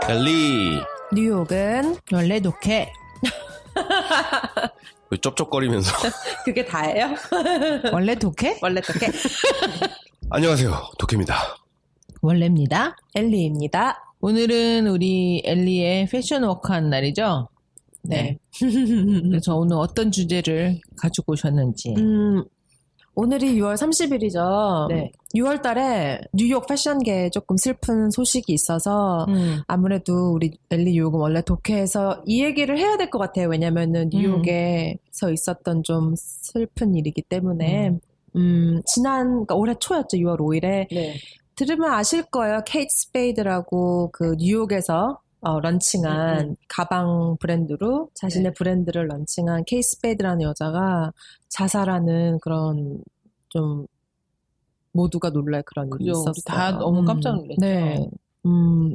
엘리 뉴욕은 원래 독해. 왜 쩝쩝거리면서 그게 다예요? 원래 독해? 원래 어떻게? 안녕하세요, 도케입니다. 원래입니다. 엘리입니다. 오늘은 우리 엘리의 패션 워크한 날이죠? 네. 그래서 오늘 어떤 주제를 가지고 오셨는지. 오늘이 6월 30일이죠. 네. 6월 달에 뉴욕 패션계에 조금 슬픈 소식이 있어서 아무래도 우리 엘리 뉴욕은 원래 독해에서 이 얘기를 해야 될 것 같아요. 왜냐면은 뉴욕에서 있었던 좀 슬픈 일이기 때문에 그러니까 올해 초였죠. 6월 5일에 네. 들으면 아실 거예요. 케이트 스페이드라고 그 뉴욕에서 런칭한 가방 브랜드로 자신의 브랜드를 런칭한 케이트 스페이드라는 여자가 자살하는 그런 좀 모두가 놀랄 그런 일이 그죠. 있었어요. 다 너무 깜짝 놀랐죠. 네.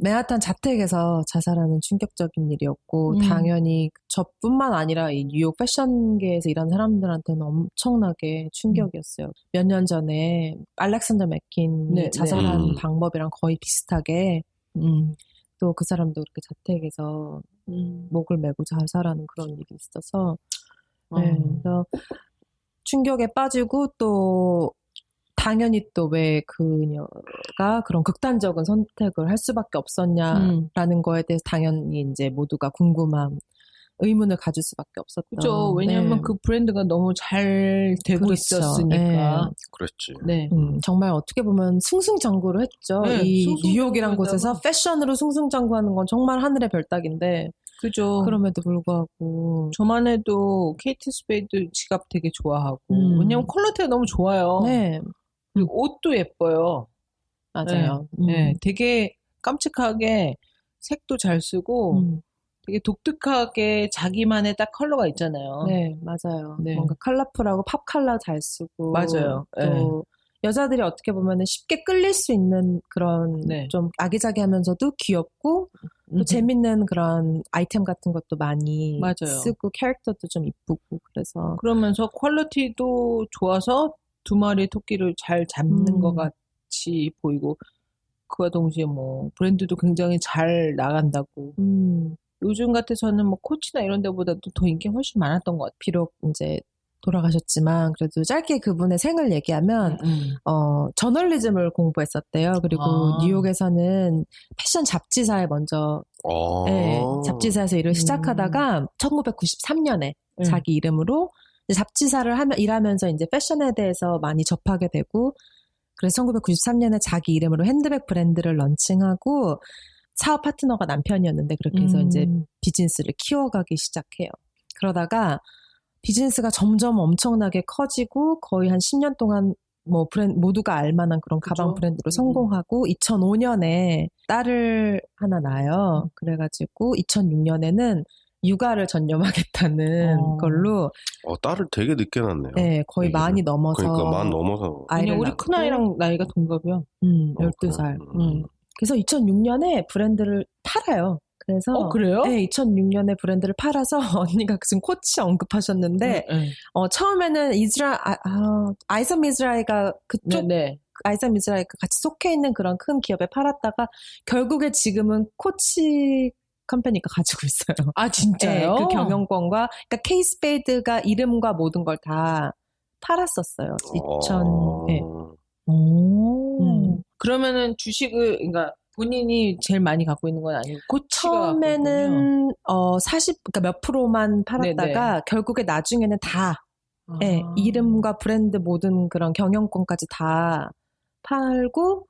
맨하탄 자택에서 자살하는 충격적인 일이었고 당연히 저뿐만 아니라 이 뉴욕 패션계에서 일하는 사람들한테는 엄청나게 충격이었어요. 몇 년 전에 알렉산더 맥퀸이 자살한 방법이랑 거의 비슷하게 또 그 사람도 그렇게 자택에서 목을 메고 자살하는 그런 일이 있어서 네, 그래서 충격에 빠지고 또 당연히 또 왜 그녀가 그런 극단적인 선택을 할 수밖에 없었냐라는 거에 대해서 당연히 이제 모두가 궁금한 의문을 가질 수밖에 없었던. 그죠. 왜냐하면 그 브랜드가 너무 잘 되고 있었으니까. 네. 그랬지. 네. 정말 어떻게 보면 승승장구를 했죠. 네, 이 뉴욕이란 곳에서 패션으로 승승장구하는 건 정말 하늘의 별따기인데. 그죠. 그럼에도 불구하고. 저만 해도 케이트 스페이드 지갑 되게 좋아하고. 왜냐면 퀄리티가 너무 좋아요. 네. 그리고 옷도 예뻐요. 맞아요. 네, 되게 깜찍하게 색도 잘 쓰고 되게 독특하게 자기만의 딱 컬러가 있잖아요. 네, 맞아요. 네. 뭔가 컬러풀하고 팝 컬러 잘 쓰고. 맞아요. 또 여자들이 어떻게 보면은 쉽게 끌릴 수 있는 그런 좀 아기자기하면서도 귀엽고 또 재밌는 그런 아이템 같은 것도 많이 쓰고 캐릭터도 좀 이쁘고 그래서. 그러면서 퀄리티도 좋아서 두 마리의 토끼를 잘 잡는 것 같이 보이고 그와 동시에 뭐 브랜드도 굉장히 잘 나간다고. 요즘 같아서는 뭐 코치나 이런 데보다도 더 인기가 훨씬 많았던 것 같아요. 비록 이제 돌아가셨지만 그래도 짧게 그분의 생을 얘기하면 저널리즘을 공부했었대요. 그리고 뉴욕에서는 패션 잡지사에 먼저 잡지사에서 일을 시작하다가 1993년에 자기 이름으로 잡지사를 일하면서 이제 패션에 대해서 많이 접하게 되고 그래서 1993년에 자기 이름으로 핸드백 브랜드를 런칭하고 사업 파트너가 남편이었는데 그렇게 해서 이제 비즈니스를 키워가기 시작해요. 그러다가 비즈니스가 점점 엄청나게 커지고 거의 한 10년 동안 뭐 모두가 알만한 그런 가방 브랜드로 성공하고 2005년에 딸을 하나 낳아요. 그래가지고 2006년에는 육아를 전념하겠다는 걸로. 딸을 되게 늦게 낳네요. 네, 거의 많이 넘어서. 그러니까 만 넘어서. 아이를 우리 큰아이랑 나이가 동갑이야. 12살. 그래서 2006년에 브랜드를 팔아요. 그래서 그래요? 네, 2006년에 브랜드를 팔아서 언니가 지금 코치 언급하셨는데 처음에는 아이섬 이즈라엘가 그쪽 아이섬 이즈라엘가 같이 속해 있는 그런 큰 기업에 팔았다가 결국에 지금은 코치 컴퍼니가 가지고 있어요. 아 진짜요? 네, 그 경영권과 그러니까 케이스페이드가 이름과 모든 걸 다 팔았었어요. 2000. 네. 그러면은 주식을 그러니까 본인이 제일 많이 갖고 있는 건 아니고 코치가 처음에는 그러니까 몇 프로만 팔았다가 결국에 나중에는 다 이름과 브랜드 모든 그런 경영권까지 다 팔고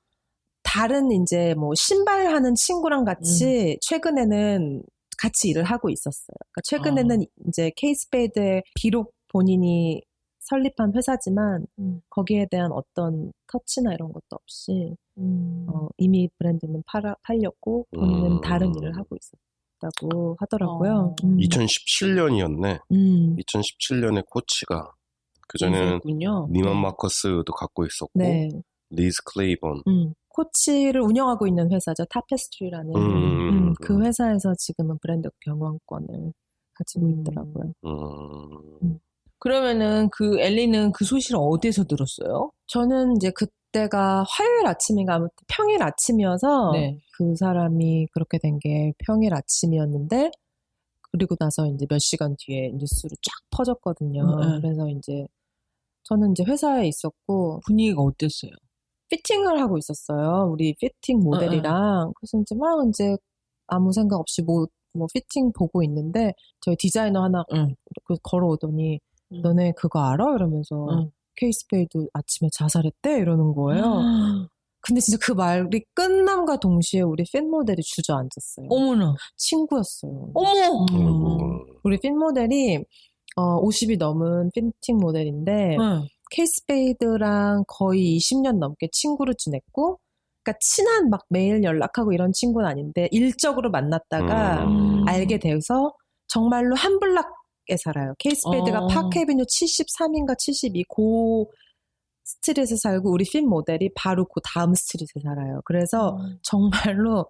다른 이제 뭐 신발 하는 친구랑 같이 최근에는 같이 일을 하고 있었어요. 그러니까 최근에는 이제 케이스페이드에 비록 본인이 설립한 회사지만 거기에 대한 어떤 터치나 이런 것도 없이 이미 브랜드는 팔렸고 본인은 다른 일을 하고 있었다고 하더라고요. 2017년이었네. 2017년에 코치가 그전에는 니만 마커스도 갖고 있었고 리즈 클레이번 코치를 운영하고 있는 회사죠. 타페스트리라는 그 회사에서 지금은 브랜드 경영권을 가지고 있더라고요. 그러면은 그 엘리는 그 소식을 어디에서 들었어요? 저는 이제 그때가 화요일 아침인가 아무튼 평일 아침이어서 네. 그 사람이 그렇게 된 게 평일 아침이었는데 그리고 나서 이제 몇 시간 뒤에 뉴스로 쫙 퍼졌거든요. 그래서 이제 저는 이제 회사에 있었고 분위기가 어땠어요? 피팅을 하고 있었어요. 우리 피팅 모델이랑. 그래서 이제 막 이제 아무 생각 없이 뭐 피팅 보고 있는데 저희 디자이너 하나 걸어오더니 너네 그거 알아? 이러면서 케이스페이드 아침에 자살했대? 이러는 거예요. 근데 진짜 그 말이 끝남과 동시에 우리 팬 모델이 주저앉았어요. 어머나. 친구였어요. 어머! 우리 팬 모델이 50이 넘은 피팅 모델인데 케이스페이드랑 거의 20년 넘게 친구로 지냈고 그러니까 친한 막 매일 연락하고 이런 친구는 아닌데 일적으로 만났다가 알게 돼서 정말로 한 블락에 살아요. 케이스페이드가 파크에비뉴 73인가 72 고 스트릿에 살고 우리 핀 모델이 바로 그 다음 스트릿에 살아요. 그래서 정말로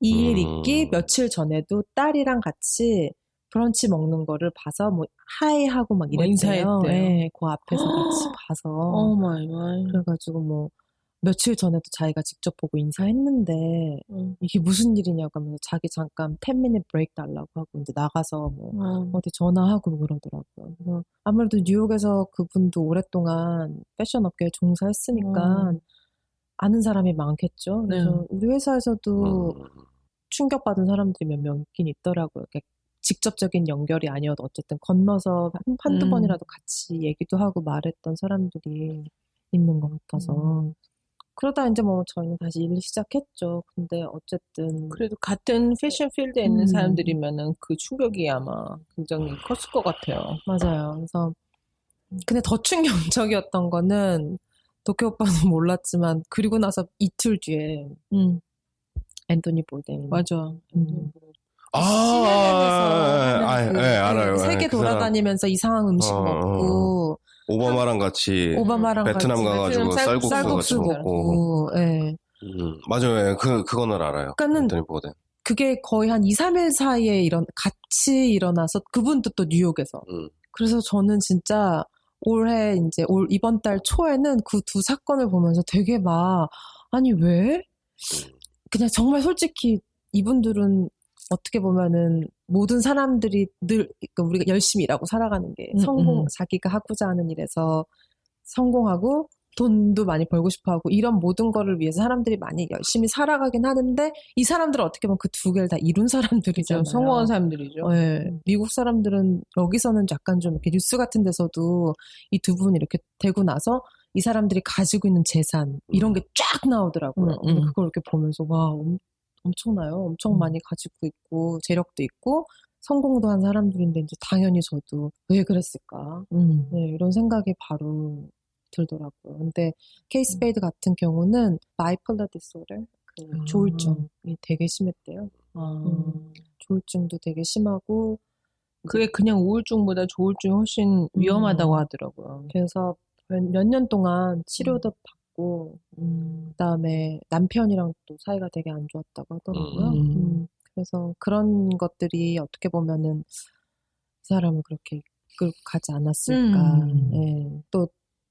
이 일 있기 며칠 전에도 딸이랑 같이 브런치 먹는 거를 봐서 뭐 하이하고 막 이랬대요. 네, 그 앞에서 같이 봐서. 오 마이 갓. 그래가지고 뭐 며칠 전에도 자기가 직접 보고 인사했는데 이게 무슨 일이냐고 하면서 자기 잠깐 10minute 브레이크 달라고 하고 이제 나가서 뭐 어디 전화하고 그러더라고요. 그래서 아무래도 뉴욕에서 그분도 오랫동안 패션 업계에 종사했으니까 아는 사람이 많겠죠. 그래서 우리 회사에서도 충격받은 사람들이 몇 명 있긴 있더라고요. 직접적인 연결이 아니어도 어쨌든 건너서 한두 번이라도 같이 얘기도 하고 말했던 사람들이 있는 것 같아서 그러다 이제 뭐 저희는 다시 일을 시작했죠. 근데 어쨌든 그래도 같은 패션 필드에 있는 사람들이면은 그 충격이 아마 굉장히 컸을 것 같아요. 맞아요. 그래서 근데 더 충격적이었던 거는 도쿄 오빠는 몰랐지만 그리고 나서 이틀 뒤에 앤토니 보데인 맞아. 알아요. 세계 돌아다니면서 이상한 음식 먹고 오바마랑 같이 베트남 가가지고 쌀국수 먹고. 네. 맞아요. 그거는 알아요. 앤토니 보데인. 그게 거의 한 2, 3일 사이에 같이 일어나서 그분도 또 뉴욕에서. 그래서 저는 진짜 올해 이제 이번 달 초에는 그 두 사건을 보면서 되게 아니 왜? 그냥 정말 솔직히 이분들은 어떻게 보면은 모든 사람들이 늘 그러니까 우리가 열심히 일하고 살아가는 게 자기가 하고자 하는 일에서 성공하고 돈도 많이 벌고 싶어하고 이런 모든 거를 위해서 사람들이 많이 열심히 살아가긴 하는데 이 사람들은 어떻게 보면 그 두 개를 다 이룬 사람들이잖아요. 성공한 사람들이죠. 네. 미국 사람들은 여기서는 약간 좀 이렇게 뉴스 같은 데서도 이 두 분이 이렇게 되고 나서 이 사람들이 가지고 있는 재산 이런 게 쫙 나오더라고요. 그걸 이렇게 보면서 와 엄청나요. 엄청 많이 가지고 있고 재력도 있고 성공도 한 사람들인데 이제 당연히 저도 왜 그랬을까? 네, 이런 생각이 바로 들더라고요. 근데 케이스페이드 같은 경우는 바이폴러 디소더, 조울증이 되게 심했대요. 조울증도 되게 심하고 그게 그냥 우울증보다 조울증이 훨씬 위험하다고 하더라고요. 그래서 몇 년 동안 치료도 받고 그다음에 남편이랑 또 사이가 되게 안 좋았다고 하더라고요. 그래서 그런 것들이 어떻게 보면은 이 사람을 그렇게 이끌고 가지 않았을까. 네. 또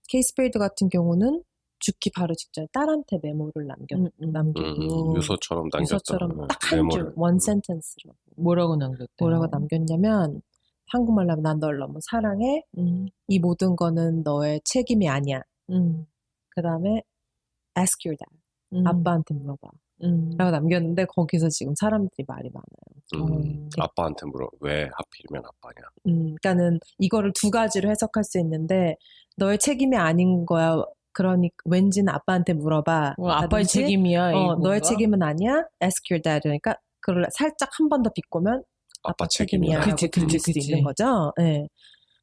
케이스페이드 같은 경우는 죽기 바로 직전에 딸한테 메모를 남기고 유서처럼 딱 한 줄, 원 센텐스로 뭐라고 남겼냐면 한국말로 하면 난 널 너무 사랑해. 이 모든 거는 너의 책임이 아니야. 그 다음에 ask your dad. 아빠한테 물어봐. 라고 남겼는데 거기서 지금 사람들이 말이 많아요. 아빠한테 왜 하필이면 아빠냐. 그러니까는 이거를 두 가지로 해석할 수 있는데 너의 책임이 아닌 거야. 그러니 왠지는 아빠한테 물어봐. 아빠의 책임이야. 너의 책임은 아니야. ask your dad. 그러니까 그걸 살짝 한 번 더 비꼬면 아빠 책임이야. 그치. 있는 거죠. 네.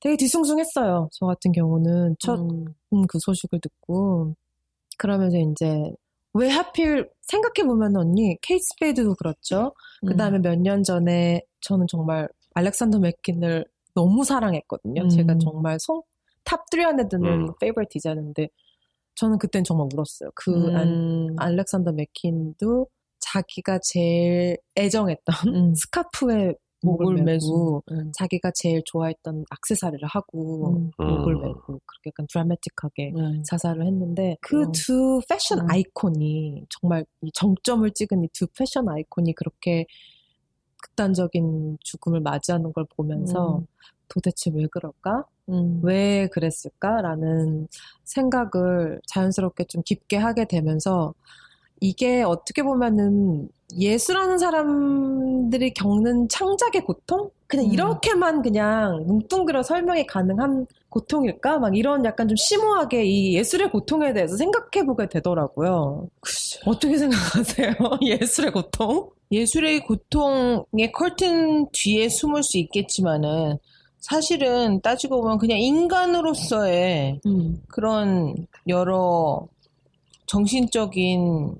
되게 뒤숭숭했어요. 저 같은 경우는 첫 그 소식을 듣고 그러면서 이제 왜 하필 생각해보면 언니 케이스페이드도 그렇죠. 그 다음에 몇 년 전에 저는 정말 알렉산더 맥퀸을 너무 사랑했거든요. 제가 정말 탑3 안에 드는 페이버릿 디자이너인데 저는 그땐 정말 울었어요. 알렉산더 맥퀸도 자기가 제일 애정했던 스카프에 목을 메고 자기가 제일 좋아했던 액세서리를 하고 목을 메고 그렇게 약간 드라마틱하게 자살을 했는데 그 두 패션 아이콘이 정말 이 정점을 찍은 이 두 패션 아이콘이 그렇게 극단적인 죽음을 맞이하는 걸 보면서 도대체 왜 그럴까? 왜 그랬을까라는 생각을 자연스럽게 좀 깊게 하게 되면서 이게 어떻게 보면은 예술하는 사람들이 겪는 창작의 고통? 그냥 이렇게만 그냥 뭉뚱그려 설명이 가능한 고통일까? 막 이런 약간 좀 심오하게 이 예술의 고통에 대해서 생각해보게 되더라고요. 어떻게 생각하세요? 예술의 고통? 예술의 고통의 커튼 뒤에 숨을 수 있겠지만은 사실은 따지고 보면 그냥 인간으로서의 그런 여러 정신적인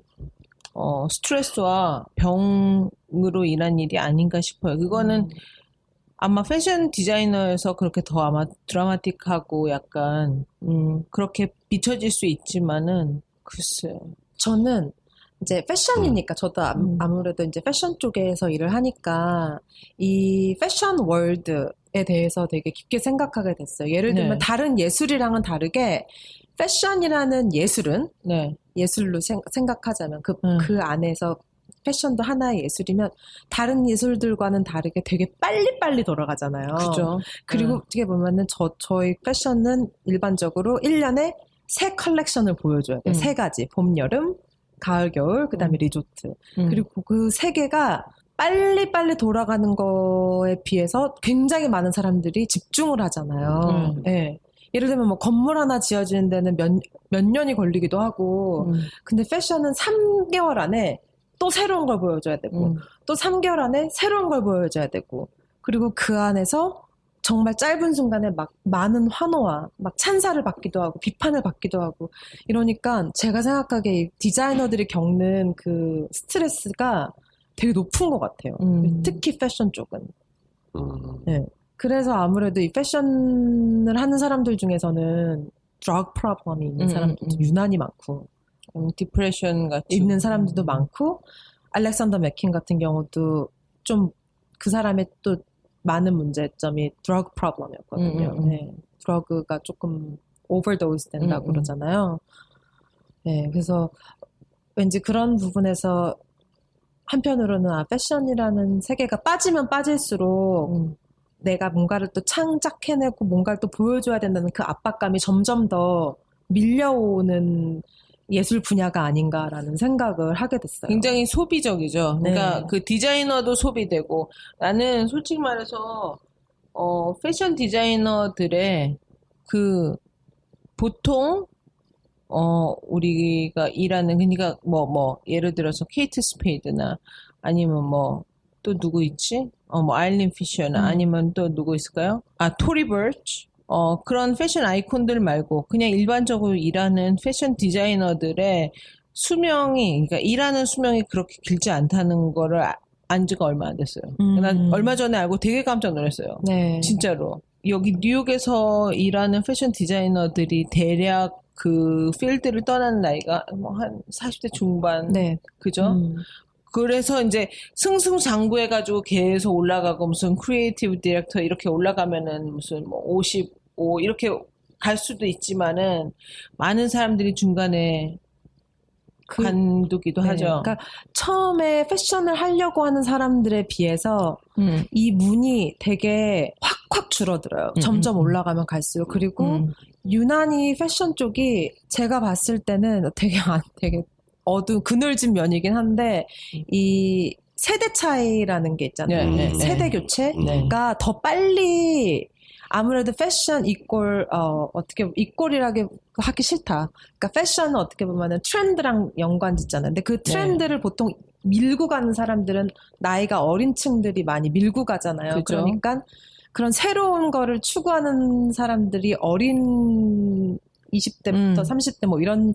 스트레스와 병으로 인한 일이 아닌가 싶어요. 그거는 아마 패션 디자이너에서 그렇게 더 아마 드라마틱하고 약간 그렇게 비춰질 수 있지만은 글쎄요. 저는 이제 패션이니까 저도 아무래도 이제 패션 쪽에서 일을 하니까 이 패션 월드에 대해서 되게 깊게 생각하게 됐어요. 예를 들면 다른 예술이랑은 다르게 패션이라는 예술은 예술로 생각하자면 그 안에서 패션도 하나의 예술이면 다른 예술들과는 다르게 되게 빨리빨리 돌아가잖아요. 그죠. 그리고 어떻게 보면은 저희 패션은 일반적으로 1년에 3 컬렉션을 보여줘야 돼요. 3가지. 봄, 여름, 가을, 겨울, 그 다음에 리조트. 그리고 그 3개가 빨리빨리 돌아가는 거에 비해서 굉장히 많은 사람들이 집중을 하잖아요. 네. 예를 들면 뭐 건물 하나 지어지는 데는 몇 년이 걸리기도 하고 근데 패션은 3개월 안에 또 새로운 걸 보여줘야 되고 또 3개월 안에 새로운 걸 보여줘야 되고 그리고 그 안에서 정말 짧은 순간에 막 많은 환호와 막 찬사를 받기도 하고 비판을 받기도 하고 이러니까 제가 생각하기에 이 디자이너들이 겪는 그 스트레스가 되게 높은 것 같아요. 특히 패션 쪽은. 네. 그래서 아무래도 이 패션을 하는 사람들 중에서는 드러그 프로블럼이 있는 사람들도 유난히 많고 디프레션 같이 있는 사람들도 많고 알렉산더 맥퀸 같은 경우도 좀 그 사람의 또 많은 문제점이 드러그 프로블럼이었거든요. 네. 드러그가 조금 오버도즈 된다고 그러잖아요. 네, 그래서 왠지 그런 부분에서 한편으로는 패션이라는 세계가 빠지면 빠질수록 내가 뭔가를 또 창작해내고 뭔가를 또 보여줘야 된다는 그 압박감이 점점 더 밀려오는 예술 분야가 아닌가라는 생각을 하게 됐어요. 굉장히 소비적이죠. 그러니까 그 디자이너도 소비되고 나는 솔직히 말해서 패션 디자이너들의 그 보통 우리가 일하는 그러니까 뭐 예를 들어서 케이트 스페이드나 아니면 뭐 또 누구 있지? 뭐 아일린 피셔나 아니면 또 누구 있을까요? 토리 버치. 그런 패션 아이콘들 말고 그냥 일반적으로 일하는 패션 디자이너들의 수명이 그러니까 일하는 수명이 그렇게 길지 않다는 거를 안 지가 얼마 안 됐어요. 난 얼마 전에 알고 되게 깜짝 놀랐어요. 네. 진짜로. 여기 뉴욕에서 일하는 패션 디자이너들이 대략 그 필드를 떠나는 나이가 뭐 한 40대 중반. 네. 그죠? 그래서 이제 승승장구해가지고 계속 올라가고 무슨 크리에이티브 디렉터 이렇게 올라가면은 무슨 뭐 55 이렇게 갈 수도 있지만은 많은 사람들이 중간에 관두기도 하죠. 그러니까 처음에 패션을 하려고 하는 사람들에 비해서 이 문이 되게 확확 줄어들어요. 점점 올라가면 갈수록. 그리고 유난히 패션 쪽이 제가 봤을 때는 되게 그늘진 면이긴 한데 이 세대 차이라는 게 있잖아요. 세대 교체가 더 빨리 아무래도 패션 이꼴이라고 하기 싫다. 그러니까 패션은 어떻게 보면은 트렌드랑 연관짓잖아요. 근데 그 트렌드를 보통 밀고 가는 사람들은 나이가 어린 층들이 많이 밀고 가잖아요. 그죠? 그러니까 그런 새로운 거를 추구하는 사람들이 어린 20대부터 30대 뭐 이런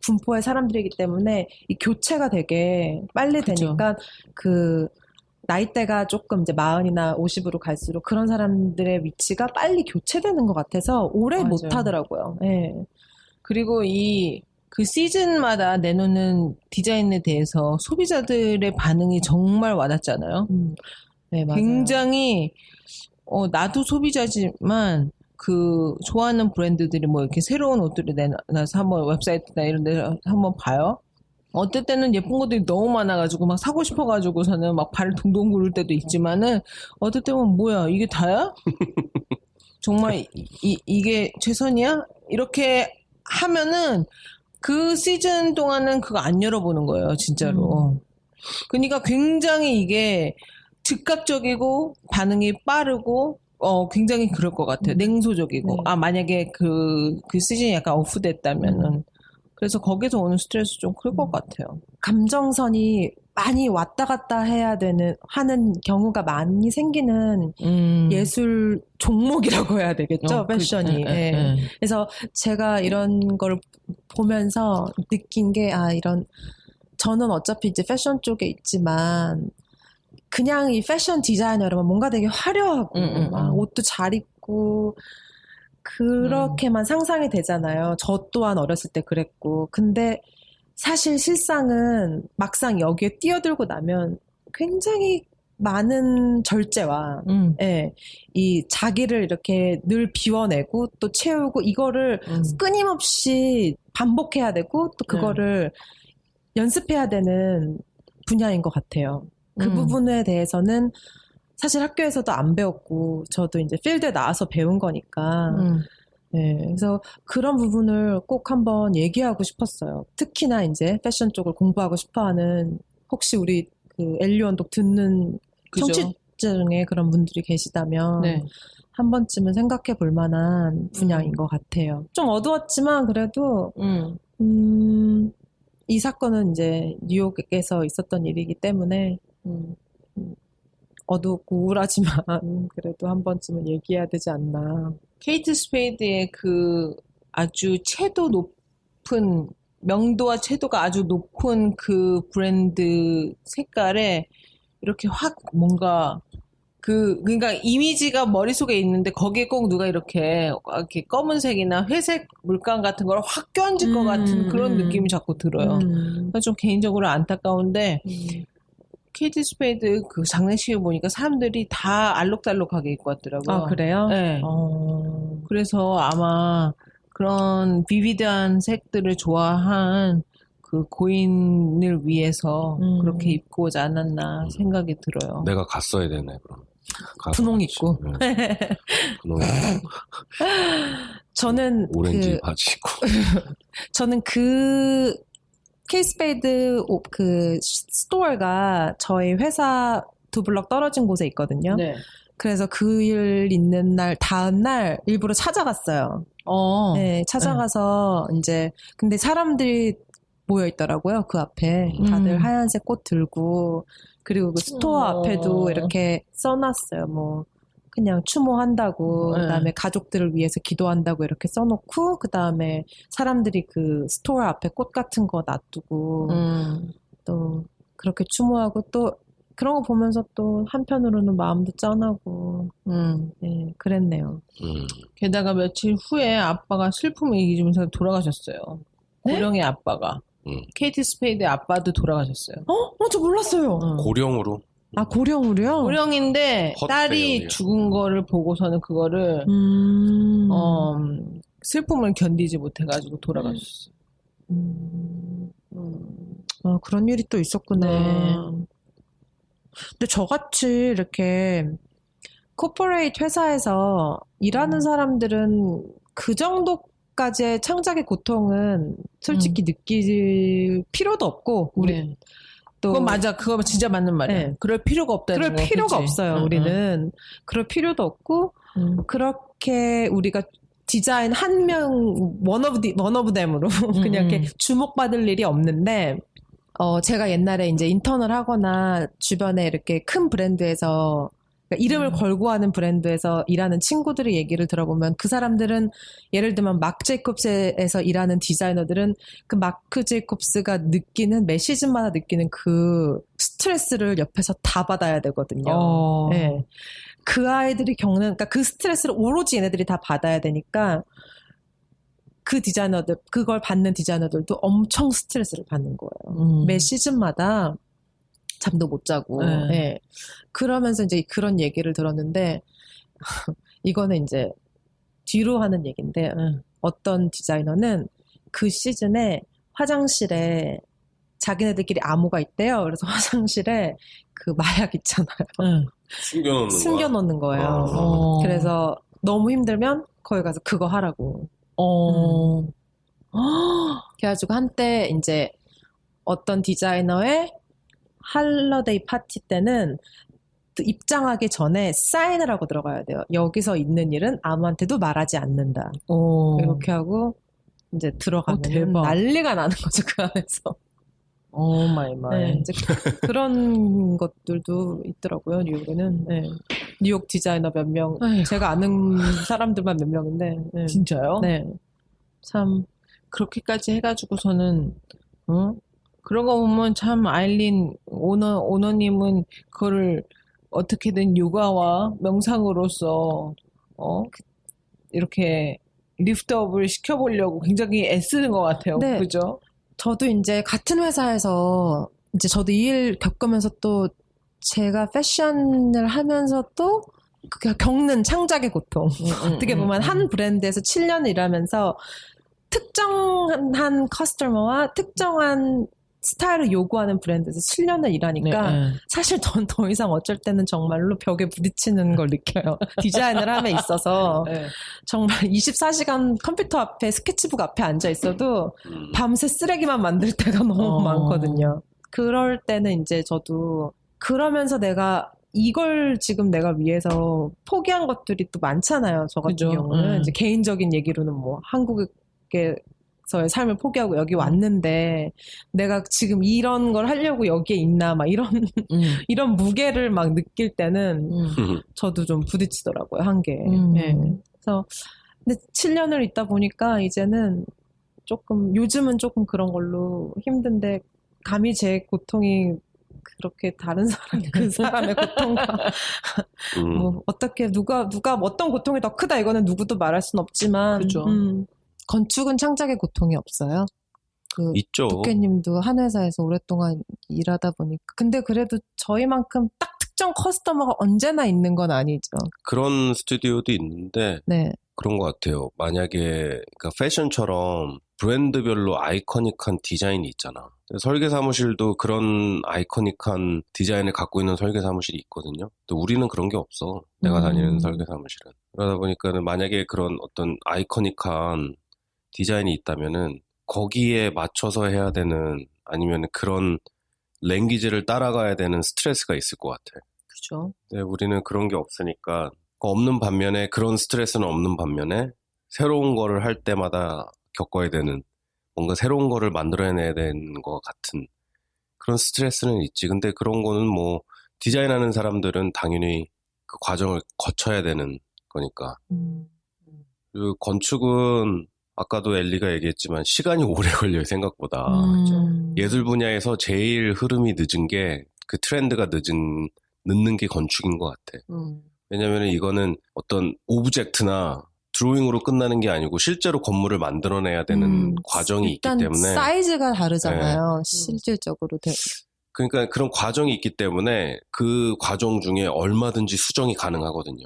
분포의 사람들이기 때문에 이 교체가 되게 빨리 되니까 그 나이대가 조금 이제 40이나 50으로 갈수록 그런 사람들의 위치가 빨리 교체되는 것 같아서 오래 못 하더라고요. 네. 그리고 그 시즌마다 내놓는 디자인에 대해서 소비자들의 반응이 정말 와닿잖아요. 네, 맞아요. 굉장히 나도 소비자지만 그 좋아하는 브랜드들이 뭐 이렇게 새로운 옷들을 내놔서 한번 웹사이트나 이런 데서 한번 봐요. 어떨 때는 예쁜 것들이 너무 많아가지고 막 사고 싶어가지고서는 막 발을 동동 구를 때도 있지만은 어떨 때는 뭐야 이게 다야? 정말 이게 최선이야? 이렇게 하면은 그 시즌 동안은 그거 안 열어보는 거예요, 진짜로. 그러니까 굉장히 이게 즉각적이고 반응이 빠르고 굉장히 그럴 것 같아요. 냉소적이고. 네. 만약에 그 시즌이 약간 오프됐다면은. 그래서 거기서 오는 스트레스 좀 클 것 같아요. 감정선이 많이 왔다 갔다 하는 경우가 많이 생기는 예술 종목이라고 해야 되겠죠, 패션이. 네. 그래서 제가 이런 걸 보면서 느낀 게, 저는 어차피 이제 패션 쪽에 있지만, 그냥 이 패션 디자이너라면 뭔가 되게 화려하고, 옷도 잘 입고, 그렇게만 상상이 되잖아요. 저 또한 어렸을 때 그랬고. 근데 사실 실상은 막상 여기에 뛰어들고 나면 굉장히 많은 절제와 이 자기를 이렇게 늘 비워내고 또 채우고 이거를 끊임없이 반복해야 되고 또 그거를 연습해야 되는 분야인 것 같아요. 그 부분에 대해서는 사실 학교에서도 안 배웠고 저도 이제 필드에 나와서 배운 거니까 네, 그래서 그런 부분을 꼭 한번 얘기하고 싶었어요. 특히나 이제 패션 쪽을 공부하고 싶어하는 혹시 우리 그 엘리언독 듣는 청취자 중에 그런 분들이 계시다면 한 번쯤은 생각해 볼 만한 분야인 것 같아요. 좀 어두웠지만 그래도 이 사건은 이제 뉴욕에서 있었던 일이기 때문에 어둡고 우울하지만 그래도 한 번쯤은 얘기해야 되지 않나. 케이트 스페이드의 그 아주 채도 높은 명도와 채도가 아주 높은 그 브랜드 색깔에 이렇게 확 뭔가 그러니까 이미지가 머릿속에 있는데 거기에 꼭 누가 이렇게 검은색이나 회색 물감 같은 걸 확 껴얹을 것 같은 그런 느낌이 자꾸 들어요. 그래서 좀 개인적으로 안타까운데 케이티 스페이드 그 장례식에 보니까 사람들이 다 알록달록하게 입고 왔더라고요. 아, 그래요? 네. 그래서 아마 그런 비비드한 색들을 좋아한 그 고인을 위해서 그렇게 입고 오지 않았나 생각이 들어요. 내가 갔어야 되네, 그럼. 분홍 입고. 분홍 입고. 저는 오렌지 바지 입고. 저는 그 케이스페이드 그 스토어가 저희 회사 2블럭 떨어진 곳에 있거든요. 네. 그래서 그 일 있는 날 다음 날 일부러 찾아갔어요. 네, 찾아가서 이제 근데 사람들이 모여 있더라고요. 그 앞에 다들 하얀색 꽃 들고 그리고 그 스토어 앞에도 이렇게 써놨어요. 뭐 그냥 추모한다고 그다음에 가족들을 위해서 기도한다고 이렇게 써놓고 그다음에 사람들이 그 스토어 앞에 꽃 같은 거 놔두고 또 그렇게 추모하고 또 그런 거 보면서 또 한편으로는 마음도 짠하고 네, 그랬네요. 게다가 며칠 후에 아빠가 슬픔을 이기면서 돌아가셨어요. 네? 고령의 아빠가. 케이티 스페이드의 아빠도 돌아가셨어요. 저 몰랐어요. 고령으로? 아, 고령으로요? 고령인데 딸이 죽은 거를 보고서는 그거를 슬픔을 견디지 못해가지고 돌아가셨어요. 그런 일이 또 있었구나. 네. 근데 저같이 이렇게 코퍼레이트 회사에서 일하는 사람들은 그 정도까지의 창작의 고통은 솔직히 느낄 필요도 없고 우리 또 그건 맞아. 그거 진짜 맞는 말이야. 네. 그럴 필요가 없다는 거. 그럴 필요가 없어요. 우리는 그럴 필요도 없고 그렇게 우리가 디자인 한 명 원 오브 댐으로 그냥 이렇게 주목받을 일이 없는데 제가 옛날에 이제 인턴을 하거나 주변에 이렇게 큰 브랜드에서 그러니까 이름을 걸고 하는 브랜드에서 일하는 친구들의 얘기를 들어보면 그 사람들은 예를 들면 마크 제이콥스에서 일하는 디자이너들은 그 마크 제이콥스가 느끼는 매 시즌마다 느끼는 그 스트레스를 옆에서 다 받아야 되거든요. 네. 그 아이들이 겪는 그러니까 그 스트레스를 오로지 얘네들이 다 받아야 되니까 그 디자이너들 그걸 받는 디자이너들도 엄청 스트레스를 받는 거예요. 매 시즌마다 잠도 못 자고. 예. 그러면서 이제 그런 얘기를 들었는데 이거는 이제 뒤로 하는 얘기인데 어떤 디자이너는 그 시즌에 화장실에 자기네들끼리 암호가 있대요. 그래서 화장실에 그 마약 있잖아요. 숨겨놓는 거예요. 그래서 너무 힘들면 거기 가서 그거 하라고. 그래가지고 한때 이제 어떤 디자이너의 할러데이 파티 때는 입장하기 전에 사인을 하고 들어가야 돼요. 여기서 있는 일은 아무한테도 말하지 않는다. 이렇게 하고 이제 들어가면 난리가 나는 거죠, 그 안에서. 오 마이 마이. 네, 이제 그런 것들도 있더라고요, 뉴욕에는. 네. 뉴욕 디자이너 몇 명, 제가 아는 사람들만 몇 명인데. 네. 진짜요? 네. 참. 그렇게까지 해가지고서는, 그런 거 보면 참 아일린 오너님은 그거를 어떻게든 요가와 명상으로서, 이렇게 리프트업을 시켜보려고 굉장히 애쓰는 것 같아요. 네. 그죠? 저도 이제 같은 회사에서 이제 저도 이 일 겪으면서 또 제가 패션을 하면서 또 겪는 창작의 고통. 어떻게 보면 한 브랜드에서 7년을 일하면서 특정한 커스터머와 특정한 스타일을 요구하는 브랜드에서 7년을 일하니까 사실 전 더 이상 어쩔 때는 정말로 벽에 부딪히는 걸 느껴요. 디자인을 함에 있어서 정말 24시간 컴퓨터 앞에 스케치북 앞에 앉아 있어도 밤새 쓰레기만 만들 때가 너무 많거든요. 그럴 때는 이제 저도 그러면서 내가 이걸 지금 내가 위해서 포기한 것들이 또 많잖아요. 저 같은 그죠? 경우는 이제 개인적인 얘기로는 뭐 한국에서의 삶을 포기하고 여기 왔는데 내가 지금 이런 걸 하려고 여기에 있나 막 이런 무게를 막 느낄 때는 저도 좀 부딪히더라고요, 한계에. 네. 그래서 근데 7년을 있다 보니까 이제는 요즘은 조금 그런 걸로 힘든데 감히 제 고통이 그렇게 다른 그 사람의 고통과 뭐 어떻게 누가 어떤 고통이 더 크다 이거는 누구도 말할 순 없지만 그죠. 건축은 창작의 고통이 없어요. 있죠. 부캐님도 한 회사에서 오랫동안 일하다 보니까. 근데 그래도 저희만큼 딱 특정 커스터머가 언제나 있는 건 아니죠. 그런 스튜디오도 있는데 네. 그런 것 같아요. 만약에 그러니까 패션처럼 브랜드별로 아이코닉한 디자인이 있잖아. 설계 사무실도 그런 아이코닉한 디자인을 갖고 있는 설계 사무실이 있거든요. 근데 우리는 그런 게 없어. 내가 다니는 설계 사무실은. 그러다 보니까는 만약에 그런 어떤 아이코닉한 디자인이 있다면은 거기에 맞춰서 해야 되는 아니면 그런 랭귀지를 따라가야 되는 스트레스가 있을 것 같아. 그죠. 근데 우리는 그런 게 없으니까 없는 반면에 그런 스트레스는 없는 반면에 새로운 거를 할 때마다 겪어야 되는 뭔가 새로운 거를 만들어내야 되는 것 같은 그런 스트레스는 있지. 근데 그런 거는 뭐 디자인하는 사람들은 당연히 그 과정을 거쳐야 되는 거니까. 그리고 건축은 아까도 엘리가 얘기했지만 시간이 오래 걸려요, 생각보다. 예술 분야에서 제일 흐름이 늦은 게 그 트렌드가 늦는 게 건축인 것 같아. 왜냐면 이거는 어떤 오브젝트나 드로잉으로 끝나는 게 아니고 실제로 건물을 만들어내야 되는 과정이 있기 때문에. 일단 사이즈가 다르잖아요. 네. 실질적으로. 그러니까 그런 과정이 있기 때문에 그 과정 중에 얼마든지 수정이 가능하거든요.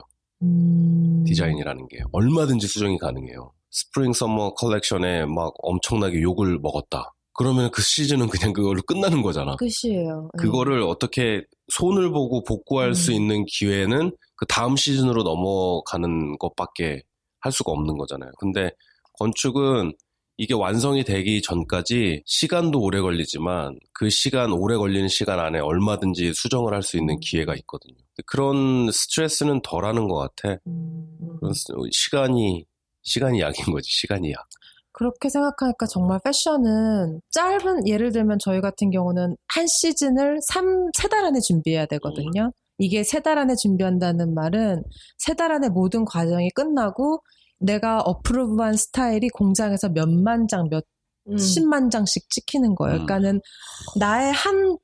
디자인이라는 게 얼마든지 수정이 가능해요. 스프링 서머 컬렉션에 막 엄청나게 욕을 먹었다. 그러면 그 시즌은 그냥 그걸로 끝나는 거잖아. 끝이에요. 그거를 어떻게 손을 보고 복구할 수 있는 기회는 그 다음 시즌으로 넘어가는 것밖에 할 수가 없는 거잖아요. 근데 건축은 이게 완성이 되기 전까지 시간도 오래 걸리지만 그 오래 걸리는 시간 안에 얼마든지 수정을 할 수 있는 기회가 있거든요. 그런 스트레스는 덜하는 것 같아. 그런 시간이 약인 거지. 시간이 약. 그렇게 생각하니까 정말 패션은 예를 들면 저희 같은 경우는 한 시즌을 3달 안에 준비해야 되거든요. 이게 3달 안에 준비한다는 말은 3달 안에 모든 과정이 끝나고 내가 어프로브한 스타일이 공장에서 몇만 장, 몇십만 장씩 찍히는 거예요. 그러니까는 나의 한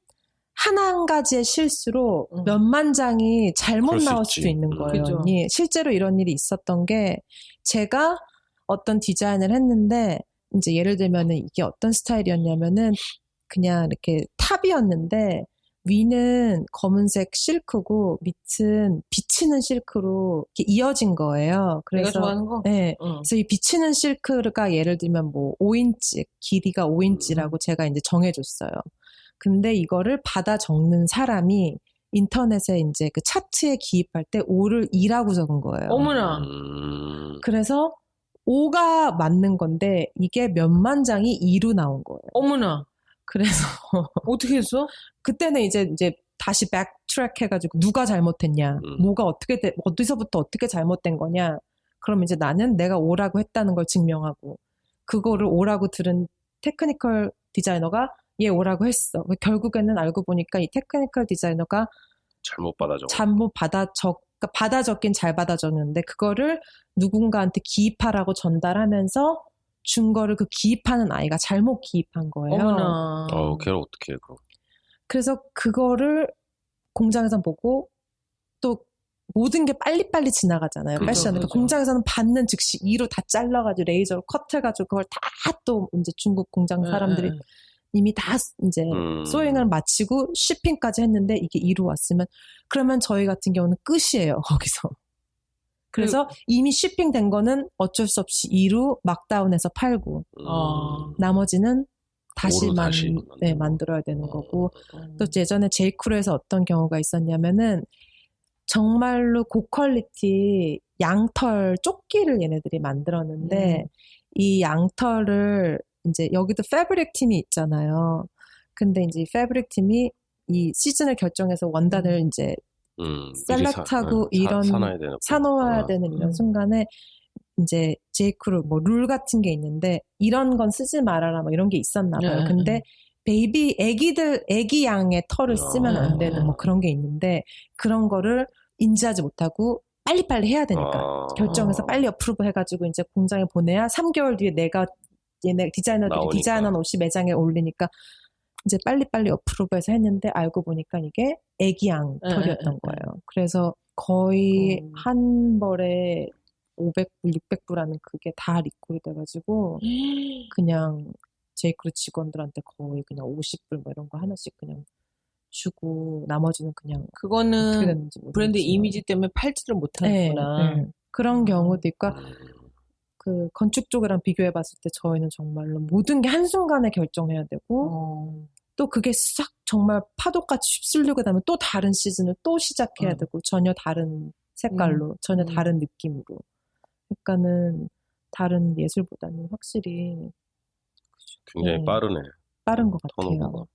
가지의 실수로 몇만 장이 잘못 나올 수도 있는 거예요. 언니. 실제로 이런 일이 있었던 게 제가 어떤 디자인을 했는데 이제 예를 들면은 이게 어떤 스타일이었냐면은 그냥 이렇게 탑이었는데 위는 검은색 실크고 밑은 비치는 실크로 이렇게 이어진 거예요. 그래서 내가 좋아하는 거? 네. 그래서 이 비치는 실크가 예를 들면 뭐 5인치, 길이가 5인치라고 제가 이제 정해줬어요. 근데 이거를 받아 적는 사람이 인터넷에 이제 그 차트에 기입할 때 5를 2라고 적은 거예요. 어머나. 그래서 5가 맞는 건데 이게 몇만 장이 2로 나온 거예요. 어머나. 그래서 어떻게 했어? 그때는 이제 다시 백트랙 해가지고 누가 잘못했냐, 뭐가 어디서부터 어떻게 잘못된 거냐. 그럼 이제 나는 내가 5라고 했다는 걸 증명하고 그거를 5라고 들은 테크니컬 디자이너가 얘 5라고 했어. 결국에는 알고 보니까 이 테크니컬 디자이너가 잘못 받아 적긴 잘 받아 적는데 그거를 누군가한테 기입하라고 전달하면서 준 거를 그 기입하는 아이가 잘못 기입한 거예요. 어머나. 걔를 어떻게 해, 그럼. 그래서 그거를 공장에서 보고 또 모든 게 빨리빨리 지나가잖아요. 패션은. 그렇죠. 공장에서는 받는 즉시 2로 다 잘라가지고 레이저로 컷해가지고 그걸 다 또 이제 중국 공장 사람들이 이미 다 이제 소잉을 마치고 쉬핑까지 했는데 이게 2로 왔으면 그러면 저희 같은 경우는 끝이에요. 거기서. 그래서 이미 쉬핑된 거는 어쩔 수 없이 2로 막다운해서 팔고 나머지는 다시 만들어야 되는 거고 또 예전에 제이크루에서 어떤 경우가 있었냐면은 정말로 고퀄리티 양털 조끼를 얘네들이 만들었는데 이 양털을 이제 여기도 패브릭 팀이 있잖아요. 근데 이제 패브릭 팀이 이 시즌을 결정해서 원단을 이제 셀렉트하고 사놓아야 되는 이런 순간에 이제 제이크루 뭐 룰 같은 게 있는데 이런 건 쓰지 말아라 뭐 이런 게 있었나 봐요. 근데 애기 양의 털을 쓰면 안 되는 뭐 그런 게 있는데 그런 거를 인지하지 못하고 빨리빨리 해야 되니까 결정해서 빨리 어프로브 해가지고 이제 공장에 보내야 3개월 뒤에 얘네 디자이너들이 디자인한 옷이 매장에 올리니까 이제 빨리빨리 어프로브해서 했는데 알고 보니까 이게 애기양 털이었던 거예요. 그래서 거의 한 벌에 500불, 600불 하는 그게 다 리콜이 돼가지고 그냥 제이크루 직원들한테 거의 그냥 50불 뭐 이런 거 하나씩 그냥 주고 나머지는 그냥 그거는 브랜드 이미지 때문에 팔지를 못하는구나. 네. 그런 경우도 있고 그 건축 쪽이랑 비교해 봤을 때 저희는 정말로 모든 게 한순간에 결정해야 되고 또 그게 싹 정말 파도같이 휩쓸리고 나면 또 다른 시즌을 또 시작해야 되고 전혀 다른 색깔로 전혀 다른 느낌으로 그러니까는 다른 예술보다는 확실히 굉장히 빠른 것 같아요.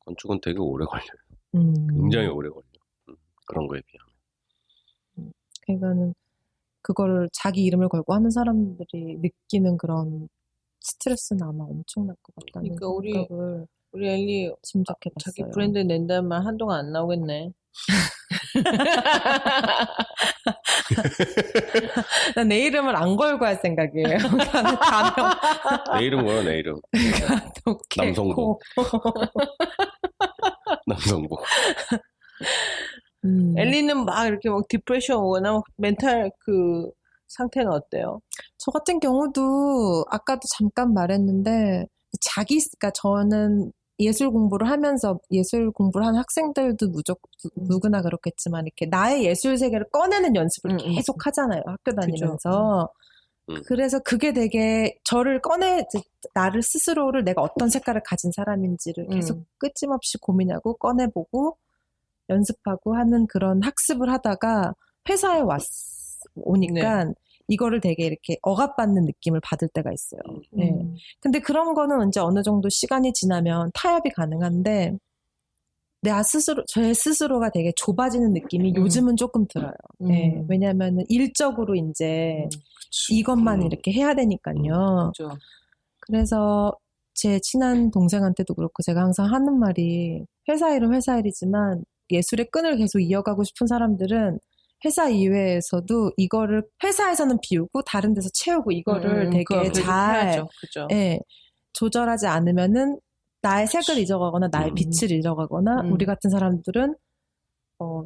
건축은 되게 오래 걸려요. 굉장히 오래 걸려. 그런 거에 비하면. 그러니까는 그거를 자기 이름을 걸고 하는 사람들이 느끼는 그런 스트레스는 아마 엄청날 것 같다는 생각을 우리 엘리 짐작해봤어요. 자기 브랜드 낸다면 한동안 안 나오겠네. 난 내 이름을 안 걸고 할 생각이에요. 내 이름 걸어, 내 이름. 남성복. 남성복. 엘리는 막 이렇게 막 디프레션 오거나 멘탈 그 상태는 어때요? 저 같은 경우도 아까도 잠깐 말했는데 그러니까 저는 예술 공부를 하면서 예술 공부를 하는 학생들도 누구나 그렇겠지만 이렇게 나의 예술 세계를 꺼내는 연습을 계속 하잖아요. 학교 다니면서. 그래서 그게 되게 나를 스스로를 내가 어떤 색깔을 가진 사람인지를 계속 끊임없이 고민하고 꺼내보고 연습하고 하는 그런 학습을 하다가 회사에 오니까 이거를 되게 이렇게 억압받는 느낌을 받을 때가 있어요. 네. 근데 그런 거는 이제 어느 정도 시간이 지나면 타협이 가능한데 제 스스로가 되게 좁아지는 느낌이 요즘은 조금 들어요. 네. 왜냐하면 일적으로 이제 이것만 이렇게 해야 되니까요. 그래서 제 친한 동생한테도 그렇고 제가 항상 하는 말이 회사 일은 회사 일이지만 예술의 끈을 계속 이어가고 싶은 사람들은 회사 이외에서도 이거를 회사에서는 비우고 다른 데서 채우고 이거를 되게 잘 조절하지 않으면은 나의 색을 잊어가거나 나의 빛을 잃어가거나 우리 같은 사람들은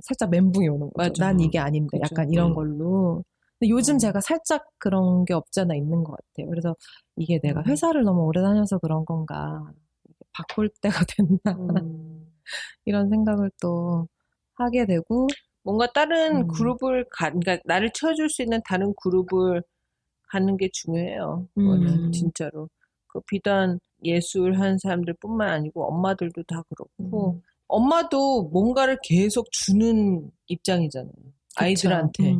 살짝 멘붕이 오는 거죠. 난 이게 아닌데 약간 이런 걸로. 근데 요즘 제가 살짝 그런 게 없지 않아 있는 것 같아요. 그래서 이게 내가 회사를 너무 오래 다녀서 그런 건가 바꿀 때가 됐나. 이런 생각을 또 하게 되고 뭔가 다른 그룹을 그러니까 나를 채워줄 수 있는 다른 그룹을 가는 게 중요해요. 그거는 진짜로. 그 비단 예술 하는 사람들뿐만 아니고 엄마들도 다 그렇고 엄마도 뭔가를 계속 주는 입장이잖아요. 아이들한테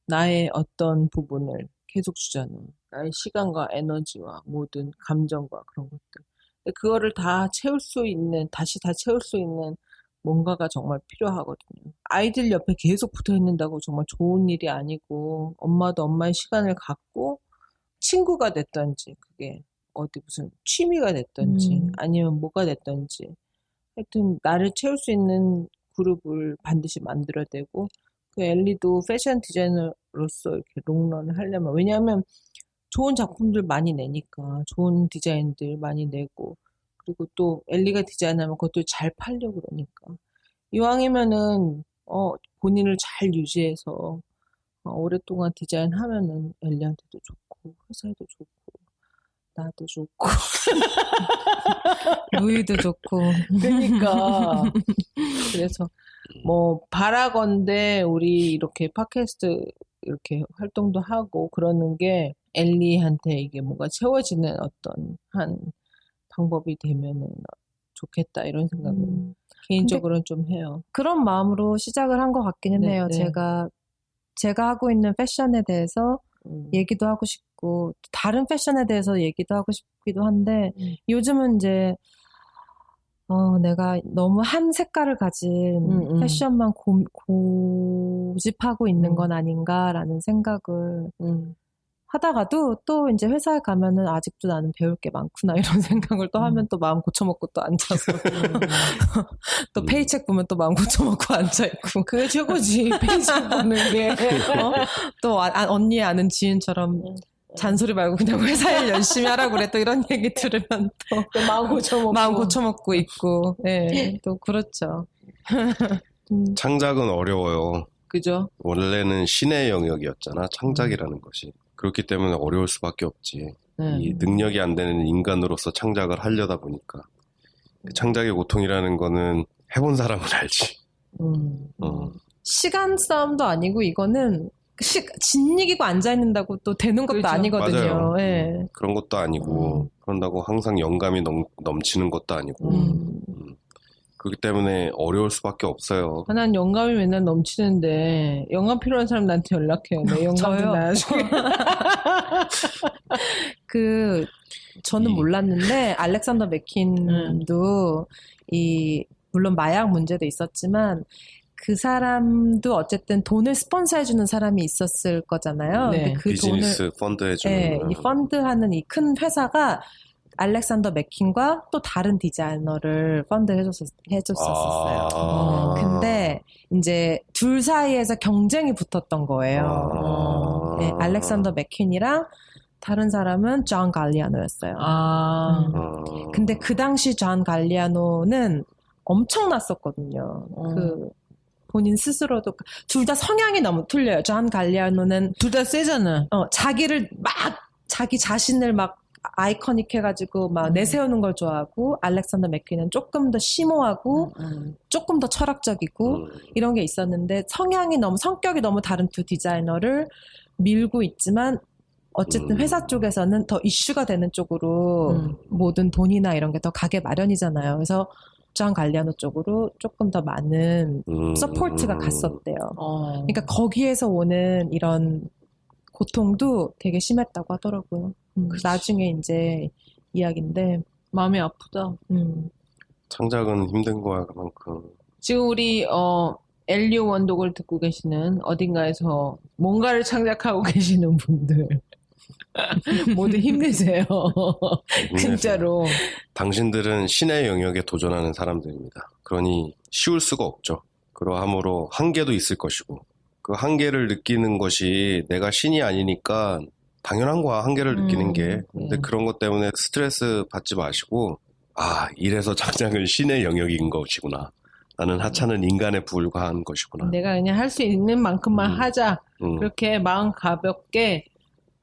나의 어떤 부분을 계속 주잖아. 나의 시간과 에너지와 모든 감정과 그런 것들. 근데 그거를 다 채울 수 있는, 다시 다 채울 수 있는 뭔가가 정말 필요하거든요. 아이들 옆에 계속 붙어 있는다고 정말 좋은 일이 아니고, 엄마도 엄마의 시간을 갖고, 친구가 됐던지, 그게 어디 무슨 취미가 됐던지, 아니면 뭐가 됐던지, 하여튼 나를 채울 수 있는 그룹을 반드시 만들어야 되고, 그 엘리도 패션 디자이너로서 이렇게 롱런을 하려면, 왜냐하면 좋은 작품들 많이 내니까, 좋은 디자인들 많이 내고, 그리고 또 엘리가 디자인하면 그것도 잘 팔려 그러니까. 이왕이면은, 본인을 잘 유지해서, 오랫동안 디자인하면은 엘리한테도 좋고, 회사에도 좋고, 나도 좋고. 루이도 좋고. 그러니까. 그래서, 바라건대 우리 이렇게 팟캐스트 이렇게 활동도 하고 그러는 게 엘리한테 이게 뭔가 채워지는 어떤 한 방법이 되면은 좋겠다 이런 생각을 개인적으로는 좀 해요. 그런 마음으로 시작을 한 것 같기는 해요. 네. 제가 하고 있는 패션에 대해서 얘기도 하고 싶고 다른 패션에 대해서 얘기도 하고 싶기도 한데 요즘은 이제 내가 너무 한 색깔을 가진 패션만 고집하고 있는 건 아닌가라는 생각을 하다가도 또 이제 회사에 가면은 아직도 나는 배울 게 많구나 이런 생각을 또 하면 또 마음 고쳐먹고 또 앉아서 또 페이책 보면 또 마음 고쳐먹고 앉아있고 그게 최고지. 페이책 보는 게. 또 언니의 아는 지인처럼 잔소리 말고 그냥 회사 일 열심히 하라고 그래. 또 이런 얘기 들으면 또 마음 고쳐먹고 있고. 네, 또 그렇죠. 창작은 어려워요. 그죠? 원래는 신의 영역이었잖아. 창작이라는 것이. 그렇기 때문에 어려울 수밖에 없지. 이 능력이 안 되는 인간으로서 창작을 하려다 보니까. 창작의 고통이라는 거는 해본 사람은 알지. 시간 싸움도 아니고 이거는 진이기고 앉아있는다고 또 되는 것도 그렇죠. 아니거든요. 맞아요. 네. 그런 것도 아니고 그런다고 항상 영감이 넘치는 것도 아니고 그렇기 때문에 어려울 수밖에 없어요. 난 영감이 맨날 넘치는데 영감 필요한 사람 나한테 연락해요. 내 영감 좀 나눠주게. 저는 몰랐는데 알렉산더 맥퀸도 물론 마약 문제도 있었지만 그 사람도 어쨌든 돈을 스폰서해주는 사람이 있었을 거잖아요. 네. 근데 그 비즈니스 펀드 해주는. 네, 이 펀드하는 이 큰 회사가 알렉산더 맥퀸과 또 다른 디자이너를 해줬었어요. 근데 이제 둘 사이에서 경쟁이 붙었던 거예요. 네, 알렉산더 맥퀸이랑 다른 사람은 존 갈리아노였어요. 근데 그 당시 존 갈리아노는 엄청났었거든요. 본인 스스로도 둘 다 성향이 너무 틀려요. 존 갈리아노는 둘 다 세잖아. 자기를 자기 자신을 막 아이코닉 해가지고 막 내세우는 걸 좋아하고 알렉산더 맥퀸은 조금 더 심오하고 조금 더 철학적이고 이런 게 있었는데 성격이 너무 다른 두 디자이너를 밀고 있지만 어쨌든 회사 쪽에서는 더 이슈가 되는 쪽으로 모든 돈이나 이런 게 더 가게 마련이잖아요. 그래서 존 갈리아노 쪽으로 조금 더 많은 서포트가 갔었대요. 그러니까 거기에서 오는 이런 고통도 되게 심했다고 하더라고요. 나중에 이제 이야기인데 마음이 아프다. 창작은 힘든 거야 그만큼. 지금 우리 엘리오 원독을 듣고 계시는 어딘가에서 뭔가를 창작하고 계시는 분들 모두 힘내세요. 진짜로. 당신들은 신의 영역에 도전하는 사람들입니다. 그러니 쉬울 수가 없죠. 그러함으로 한계도 있을 것이고 그 한계를 느끼는 것이 내가 신이 아니니까 당연한 거야. 한계를 느끼는 게. 근데 그런 것 때문에 스트레스 받지 마시고 이래서 창작은 신의 영역인 것이구나. 나는 하찮은 인간에 불과한 것이구나. 내가 그냥 할 수 있는 만큼만 하자. 그렇게 마음 가볍게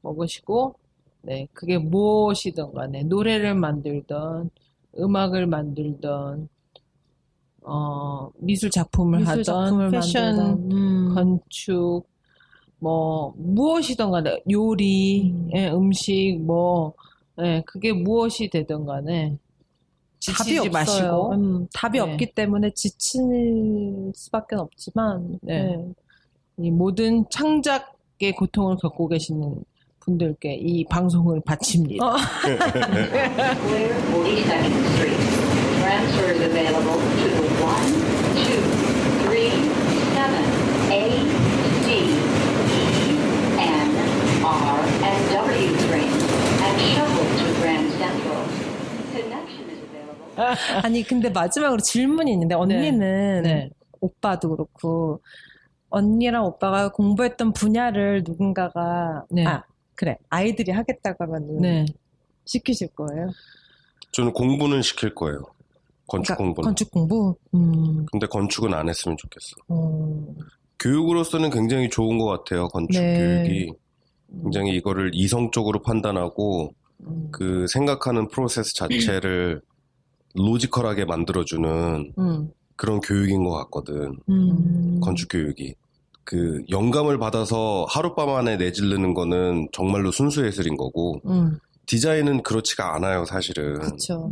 먹으시고 네, 그게 무엇이든 간에 노래를 만들던 음악을 만들던 미술 작품을 하던 패션, 건축, 뭐 무엇이든 간에 요리, 음식 뭐 그게 무엇이 되든 간에 지치지 마시고 답이 없기 때문에 지칠 수밖에 없지만 이 모든 창작의 고통을 겪고 계시는 분들께 이 방송을 바칩니다. Clear 42nd Street. Transfer is available to the 1, 2, 3, 7, A, D, E, N, R, and W trains and shuttle to Grand Central. Connection is available. 아니 근데 마지막으로 질문이 있는데 언니는 오빠도 그렇고 언니랑 오빠가 공부했던 분야를 누군가가 아이들이 하겠다고 하면 시키실 거예요? 저는 공부는 시킬 거예요. 건축 공부는. 건축 공부? 근데 건축은 안 했으면 좋겠어. 교육으로서는 굉장히 좋은 것 같아요. 건축 교육이. 굉장히 이거를 이성적으로 판단하고 그 생각하는 프로세스 자체를 로지컬하게 만들어주는 그런 교육인 것 같거든. 건축 교육이. 그 영감을 받아서 하룻밤 안에 내지르는 거는 정말로 순수 예술인 거고 디자인은 그렇지가 않아요, 사실은. 그렇죠.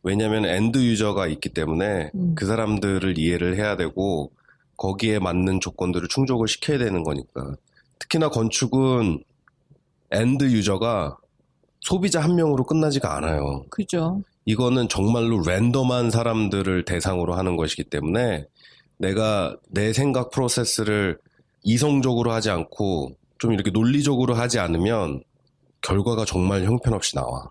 왜냐하면 엔드 유저가 있기 때문에 그 사람들을 이해를 해야 되고 거기에 맞는 조건들을 충족을 시켜야 되는 거니까. 특히나 건축은 엔드 유저가 소비자 한 명으로 끝나지가 않아요. 그죠. 이거는 정말로 랜덤한 사람들을 대상으로 하는 것이기 때문에 내가 내 생각 프로세스를 이성적으로 하지 않고 좀 이렇게 논리적으로 하지 않으면 결과가 정말 형편없이 나와.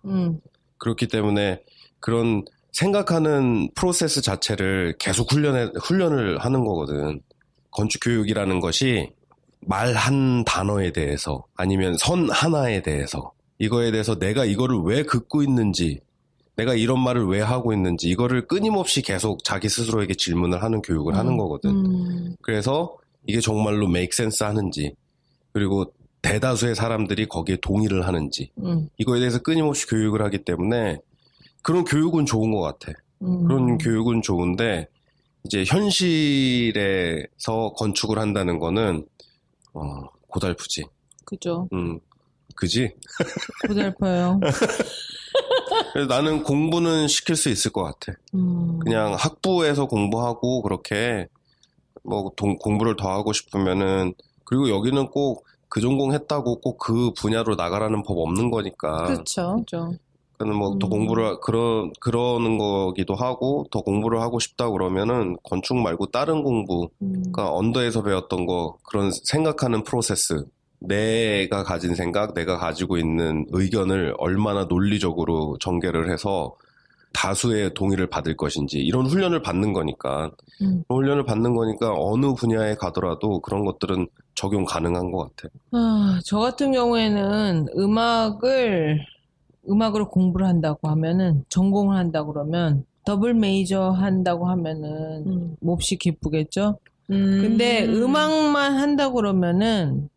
그렇기 때문에 그런 생각하는 프로세스 자체를 계속 훈련을 하는 거거든. 건축 교육이라는 것이 말 한 단어에 대해서 아니면 선 하나에 대해서 이거에 대해서 내가 이거를 왜 긋고 있는지 내가 이런 말을 왜 하고 있는지 이거를 끊임없이 계속 자기 스스로에게 질문을 하는 교육을 하는 거거든. 그래서 이게 정말로 make sense 하는지 그리고 대다수의 사람들이 거기에 동의를 하는지 이거에 대해서 끊임없이 교육을 하기 때문에 그런 교육은 좋은 것 같아. 그런 교육은 좋은데 이제 현실에서 건축을 한다는 거는 고달프지. 그죠. 그지? 고달파요. 그래서 나는 공부는 시킬 수 있을 것 같아. 그냥 학부에서 공부하고 그렇게 뭐 공부를 더 하고 싶으면은 그리고 여기는 꼭 그 전공 했다고 꼭 그 분야로 나가라는 법 없는 거니까. 그렇죠. 그는 뭐 더 공부를 그러는 거기도 하고 더 공부를 하고 싶다 그러면은 건축 말고 다른 공부, 그러니까 언더에서 배웠던 거 그런 생각하는 프로세스. 내가 가진 생각, 내가 가지고 있는 의견을 얼마나 논리적으로 전개를 해서 다수의 동의를 받을 것인지 이런 훈련을 받는 거니까 훈련을 받는 거니까 어느 분야에 가더라도 그런 것들은 적용 가능한 것 같아. 저 같은 경우에는 음악으로 공부를 한다고 하면은 전공을 한다고 그러면 더블 메이저 한다고 하면은 몹시 기쁘겠죠. 근데 음악만 한다고 그러면은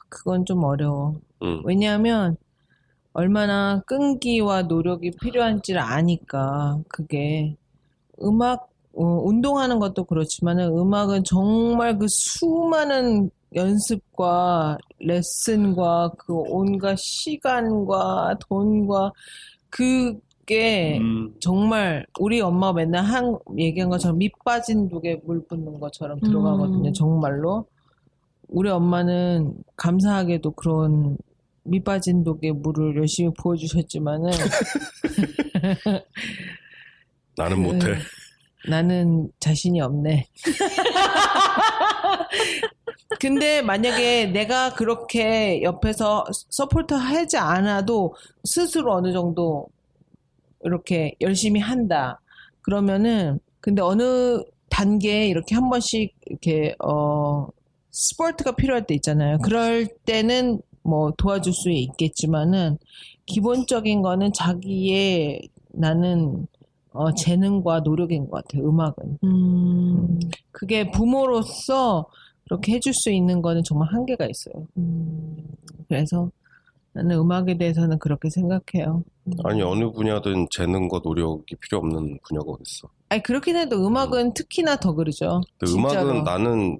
그건 좀 어려워. 왜냐하면 얼마나 끈기와 노력이 필요한지를 아니까 그게 운동하는 것도 그렇지만은 음악은 정말 그 수많은 연습과 레슨과 그 온갖 시간과 돈과 그게 정말 우리 엄마가 맨날 얘기한 것처럼 밑 빠진 독에 물 붓는 것처럼 들어가거든요. 정말로. 우리 엄마는 감사하게도 그런 밑 빠진 독에 물을 열심히 부어주셨지만은 나는 못해. 나는 자신이 없네. 근데 만약에 내가 그렇게 옆에서 서포트 하지 않아도 스스로 어느 정도 이렇게 열심히 한다. 그러면은 근데 어느 단계에 이렇게 한 번씩 이렇게 스포트가 필요할 때 있잖아요. 그럴 때는 뭐 도와줄 수 있겠지만은 기본적인 거는 자기의 나는 재능과 노력인 것 같아요. 음악은. 그게 부모로서 그렇게 해줄 수 있는 거는 정말 한계가 있어요. 그래서 나는 음악에 대해서는 그렇게 생각해요. 아니 어느 분야든 재능과 노력이 필요 없는 분야가 어딨어. 아니 그렇긴 해도 음악은 특히나 더 그러죠. 근데 진짜로. 음악은 나는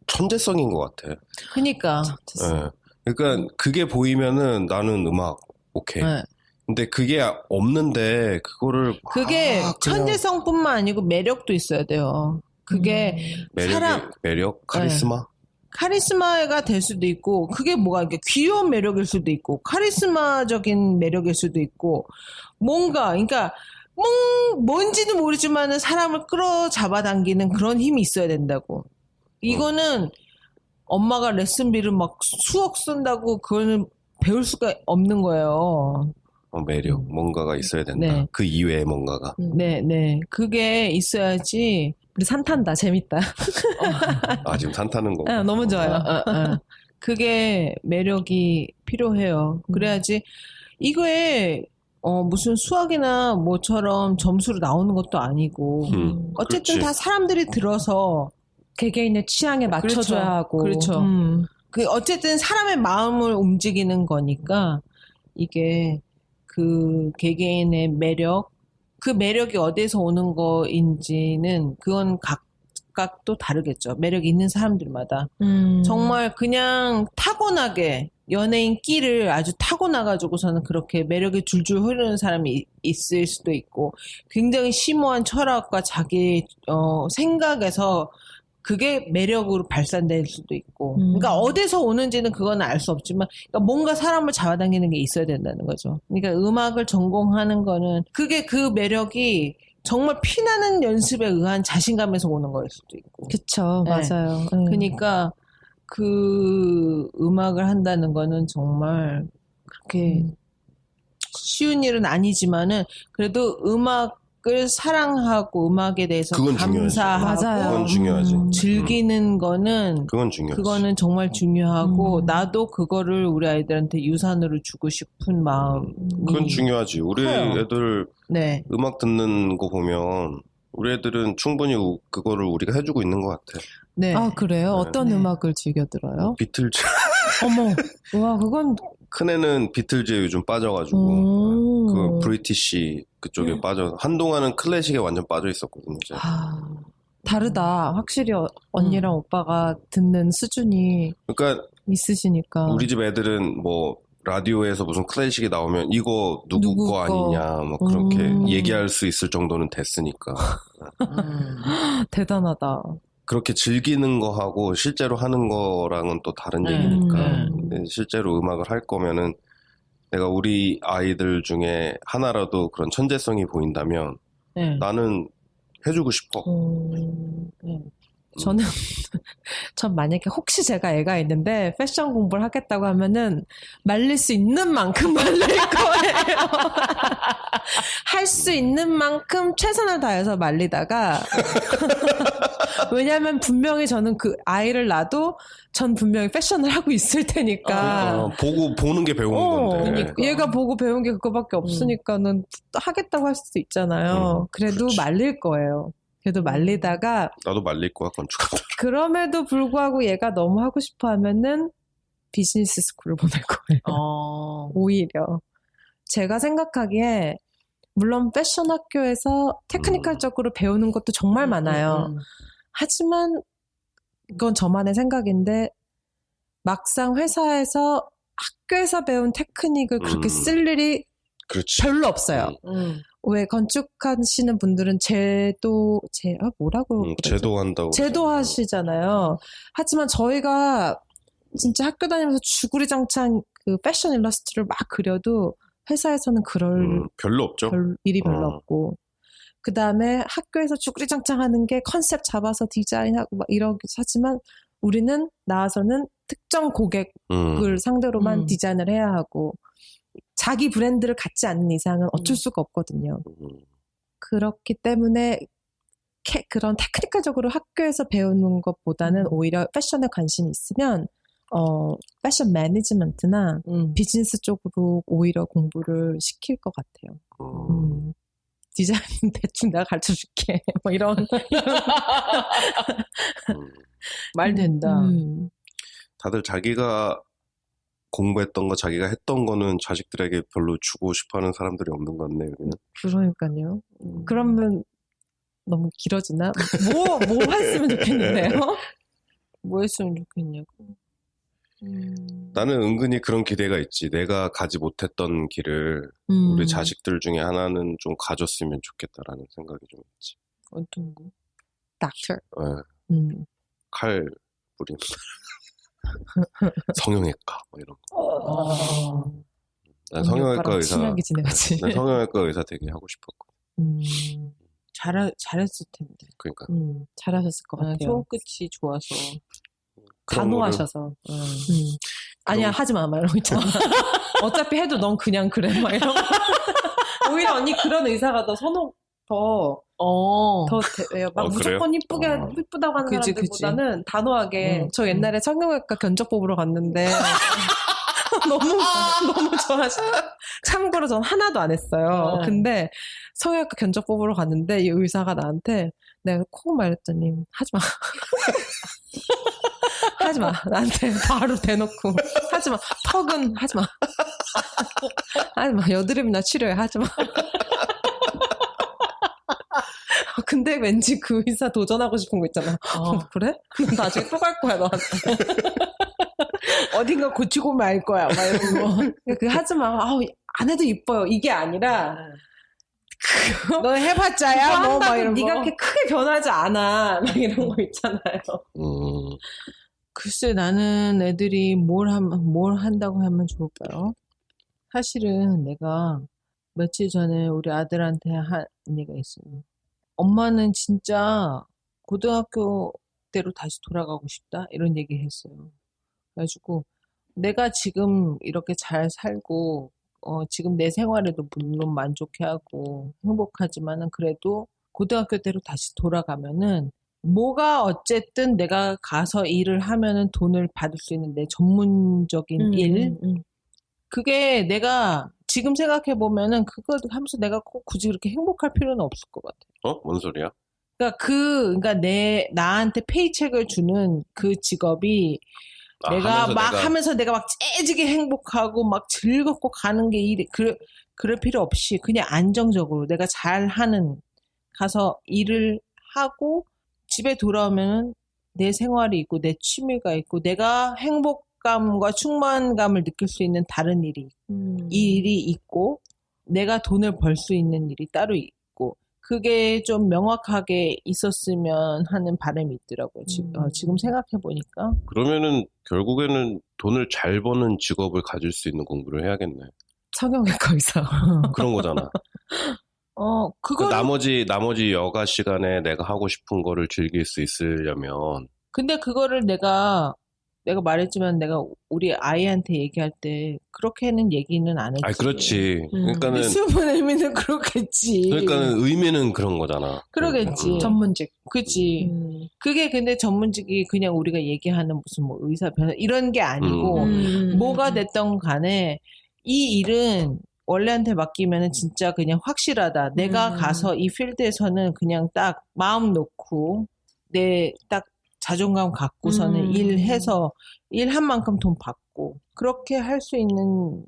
천재성인 것 같아. 그니까. 네. 그러니까 그게 보이면은 나는 음악 오케이. 네. 근데 그게 없는데 그거를 그게 그냥 천재성뿐만 아니고 매력도 있어야 돼요. 그게 매력, 카리스마. 카리스마가 될 수도 있고 그게 뭐가 이게 귀여운 매력일 수도 있고 카리스마적인 매력일 수도 있고 뭔가 그러니까 뭔지는 모르지만은 사람을 끌어잡아당기는 그런 힘이 있어야 된다고. 이거는 엄마가 레슨비를 막 수억 쓴다고 그거는 배울 수가 없는 거예요. 매력, 뭔가가 있어야 된다. 네. 그 이외의 뭔가가. 네. 그게 있어야지. 우리 산 탄다. 재밌다. 지금 산 타는 거. 너무 좋아요. 그게 매력이 필요해요. 그래야지 이거에 무슨 수학이나 뭐처럼 점수로 나오는 것도 아니고 어쨌든 그렇지. 다 사람들이 들어서 개개인의 취향에 맞춰줘야 그렇죠. 하고. 그렇죠. 그 어쨌든 사람의 마음을 움직이는 거니까 이게 그 개개인의 매력, 그 매력이 어디서 오는 거인지는 그건 각각 또 다르겠죠. 매력이 있는 사람들마다. 정말 그냥 타고나게 연예인 끼를 아주 타고나가지고서는 그렇게 매력이 줄줄 흐르는 사람이 있을 수도 있고 굉장히 심오한 철학과 자기 생각에서 그게 매력으로 발산될 수도 있고. 그러니까 어디서 오는지는 그건 알 수 없지만 그러니까 뭔가 사람을 잡아당기는 게 있어야 된다는 거죠. 그러니까 음악을 전공하는 거는 그게 그 매력이 정말 피나는 연습에 의한 자신감에서 오는 거일 수도 있고. 그쵸. 네. 맞아요. 그러니까 그 음악을 한다는 거는 정말 그렇게 쉬운 일은 아니지만은 그래도 음악을 사랑하고 음악에 대해서 그건 감사하고 맞아요. 그건 중요하지. 즐기는 거는 그건 중요하지. 그거는 정말 중요하고 나도 그거를 우리 아이들한테 유산으로 주고 싶은 마음이 그건 중요하지. 우리 커요. 애들 네. 음악 듣는 거 보면 우리 애들은 충분히 그거를 우리가 해주고 있는 것 같아. 네. 아, 그래요? 어떤 네. 음악을 즐겨 들어요? 비틀즈. 어머. 와, 그건. 큰애는 비틀즈에 요즘 빠져가지고 그 브리티시 그쪽에 빠져. 한동안은 클래식에 완전 빠져 있었거든요. 이제. 다르다. 확실히 언니랑 오빠가 듣는 수준이 그러니까 있으시니까. 우리 집 애들은 뭐 라디오에서 무슨 클래식이 나오면 이거 누구 거 아니냐 뭐 그렇게 얘기할 수 있을 정도는 됐으니까. 대단하다. 그렇게 즐기는 거하고 실제로 하는 거랑은 또 다른 얘기니까. 근데 실제로 음악을 할 거면은 내가 우리 아이들 중에 하나라도 그런 천재성이 보인다면 나는 해주고 싶어. 전 만약에 혹시 제가 애가 있는데 패션 공부를 하겠다고 하면은 말릴 수 있는 만큼 말릴 거예요. 할 수 있는 만큼 최선을 다해서 말리다가 왜냐하면 분명히 저는 그 아이를 낳아도 전 분명히 패션을 하고 있을 테니까 보는 게 배우는 건데. 그러니까. 얘가 보고 배운 게 그거밖에 없으니까는 하겠다고 할 수도 있잖아요. 그래도 그렇지. 말릴 거예요. 그래도 말리다가 나도 말릴 거야 건축하다. 그럼에도 불구하고 얘가 너무 하고 싶어 하면은 비즈니스 스쿨을 보낼 거예요. 오히려 제가 생각하기에 물론 패션 학교에서 테크니컬적으로 배우는 것도 정말 많아요. 하지만 이건 저만의 생각인데 막상 회사에서 학교에서 배운 테크닉을 그렇게 쓸 일이 그렇지. 별로 없어요. 왜 건축하시는 분들은 뭐라고 그러지? 제도한다고. 제도하시잖아요. 하지만 저희가 진짜 학교 다니면서 주구리장창 그 패션 일러스트를 막 그려도 회사에서는 그럴 별로 없죠. 일이 별로 없고. 그 다음에 학교에서 주구리장창 하는 게 컨셉 잡아서 디자인하고 막 이러기도 하지만 우리는 나와서는 특정 고객을 상대로만 디자인을 해야 하고 자기 브랜드를 갖지 않는 이상은 어쩔 수가 없거든요. 그렇기 때문에 그런 테크니컬적으로 학교에서 배우는 것보다는 오히려 패션에 관심이 있으면 패션 매니지먼트나 비즈니스 쪽으로 오히려 공부를 시킬 것 같아요. 디자인 대충 내가 가르쳐줄게. 뭐 이런. 말 된다. 다들 자기가 공부했던 거 자기가 했던 거는 자식들에게 별로 주고 싶어하는 사람들이 없는 것 같네요. 그러니까요. 그러면 너무 길어지나? 뭐 했으면 좋겠는데요? 뭐 했으면 좋겠냐고. 나는 은근히 그런 기대가 있지. 내가 가지 못했던 길을 우리 자식들 중에 하나는 좀 가졌으면 좋겠다라는 생각이 좀 있지. 어떤 거? 닥터. 네. 칼 부림. 성형외과 뭐 이런 거. 난 성형외과 의사. 친하게 지내가지. 난 성형외과 의사 되게 하고 싶었거든. 잘했을 텐데. 그러니까. 잘하셨을 것 같아요. 손끝이 좋아서. 단호하셔서. 아니야, 하지 마, 막 이러고 있잖아. 어차피 해도 넌 그냥 그래, 막 이런 거. 오히려 언니 그런 의사가 더 돼요. 막 무조건 이쁘다고 하는 사람들보다는 단호하게. 저 옛날에 성형외과 견적 뽑으러 갔는데. 너무 좋아하시죠. 참고로 전 하나도 안 했어요. 근데 성형외과 견적 뽑으러 갔는데 이 의사가 나한테 내가 콕 말했더니 하지 마. 하지 마. 나한테 바로 대놓고 하지 마. 턱은 하지 마. 하지 마. 여드름이나 치료해. 하지 마. 근데 왠지 그 의사 도전하고 싶은 거 있잖아. 그래? 나중에 또 갈 거야, 너한테. 어딘가 고치고 말 거야, 막 이런 거. 그 하지 마. 안 해도 이뻐요. 이게 아니라 너 해봤자야? 뭐 막 이런 거. 네가 그렇게 크게 변하지 않아. 막 이런 거 있잖아요. 글쎄, 나는 애들이 뭘 한다고 하면 좋을까요? 사실은 내가 며칠 전에 우리 아들한테 한 얘기가 있어요. 엄마는 진짜 고등학교 때로 다시 돌아가고 싶다? 이런 얘기 했어요. 그래가지고 내가 지금 이렇게 잘 살고 지금 내 생활에도 물론 만족해하고 행복하지만은 그래도 고등학교 때로 다시 돌아가면은 뭐가 어쨌든 내가 가서 일을 하면은 돈을 받을 수 있는 내 전문적인 일 그게 내가 지금 생각해보면은 그거 하면서 내가 꼭 굳이 그렇게 행복할 필요는 없을 것 같아. 뭔 소리야? 그러니까 나한테 페이첵을 주는 그 직업이 내가 하면서 내가 막 재지게 행복하고 막 즐겁고 가는 게 그럴 필요 없이 그냥 안정적으로 내가 잘하는 가서 일을 하고 집에 돌아오면은 내 생활이 있고 내 취미가 있고 내가 행복감과 충만감을 느낄 수 있는 다른 일이 있고 내가 돈을 벌 수 있는 일이 따로 있고 그게 좀 명확하게 있었으면 하는 바람이 있더라고요. 지금 생각해보니까. 그러면은 결국에는 돈을 잘 버는 직업을 가질 수 있는 공부를 해야겠네. 성형외과 의사. 그런 거잖아. 그거 나머지 여가 시간에 내가 하고 싶은 거를 즐길 수 있으려면. 근데 그거를 내가 말했지만 내가 우리 아이한테 얘기할 때 그렇게는 얘기는 안 했지. 그렇지. 그러니까는 있으면 의미는 그렇겠지. 그러니까는 의미는 그런 거잖아. 그러겠지. 전문직. 그치. 그게 근데 전문직이 그냥 우리가 얘기하는 무슨 뭐 의사 변호 이런 게 아니고 뭐가 됐던 간에 이 일은 원래한테 맡기면은 진짜 그냥 확실하다. 내가 가서 이 필드에서는 그냥 딱 마음 놓고 내 딱 자존감 갖고서는 일해서 일한 만큼 돈 받고 그렇게 할 수 있는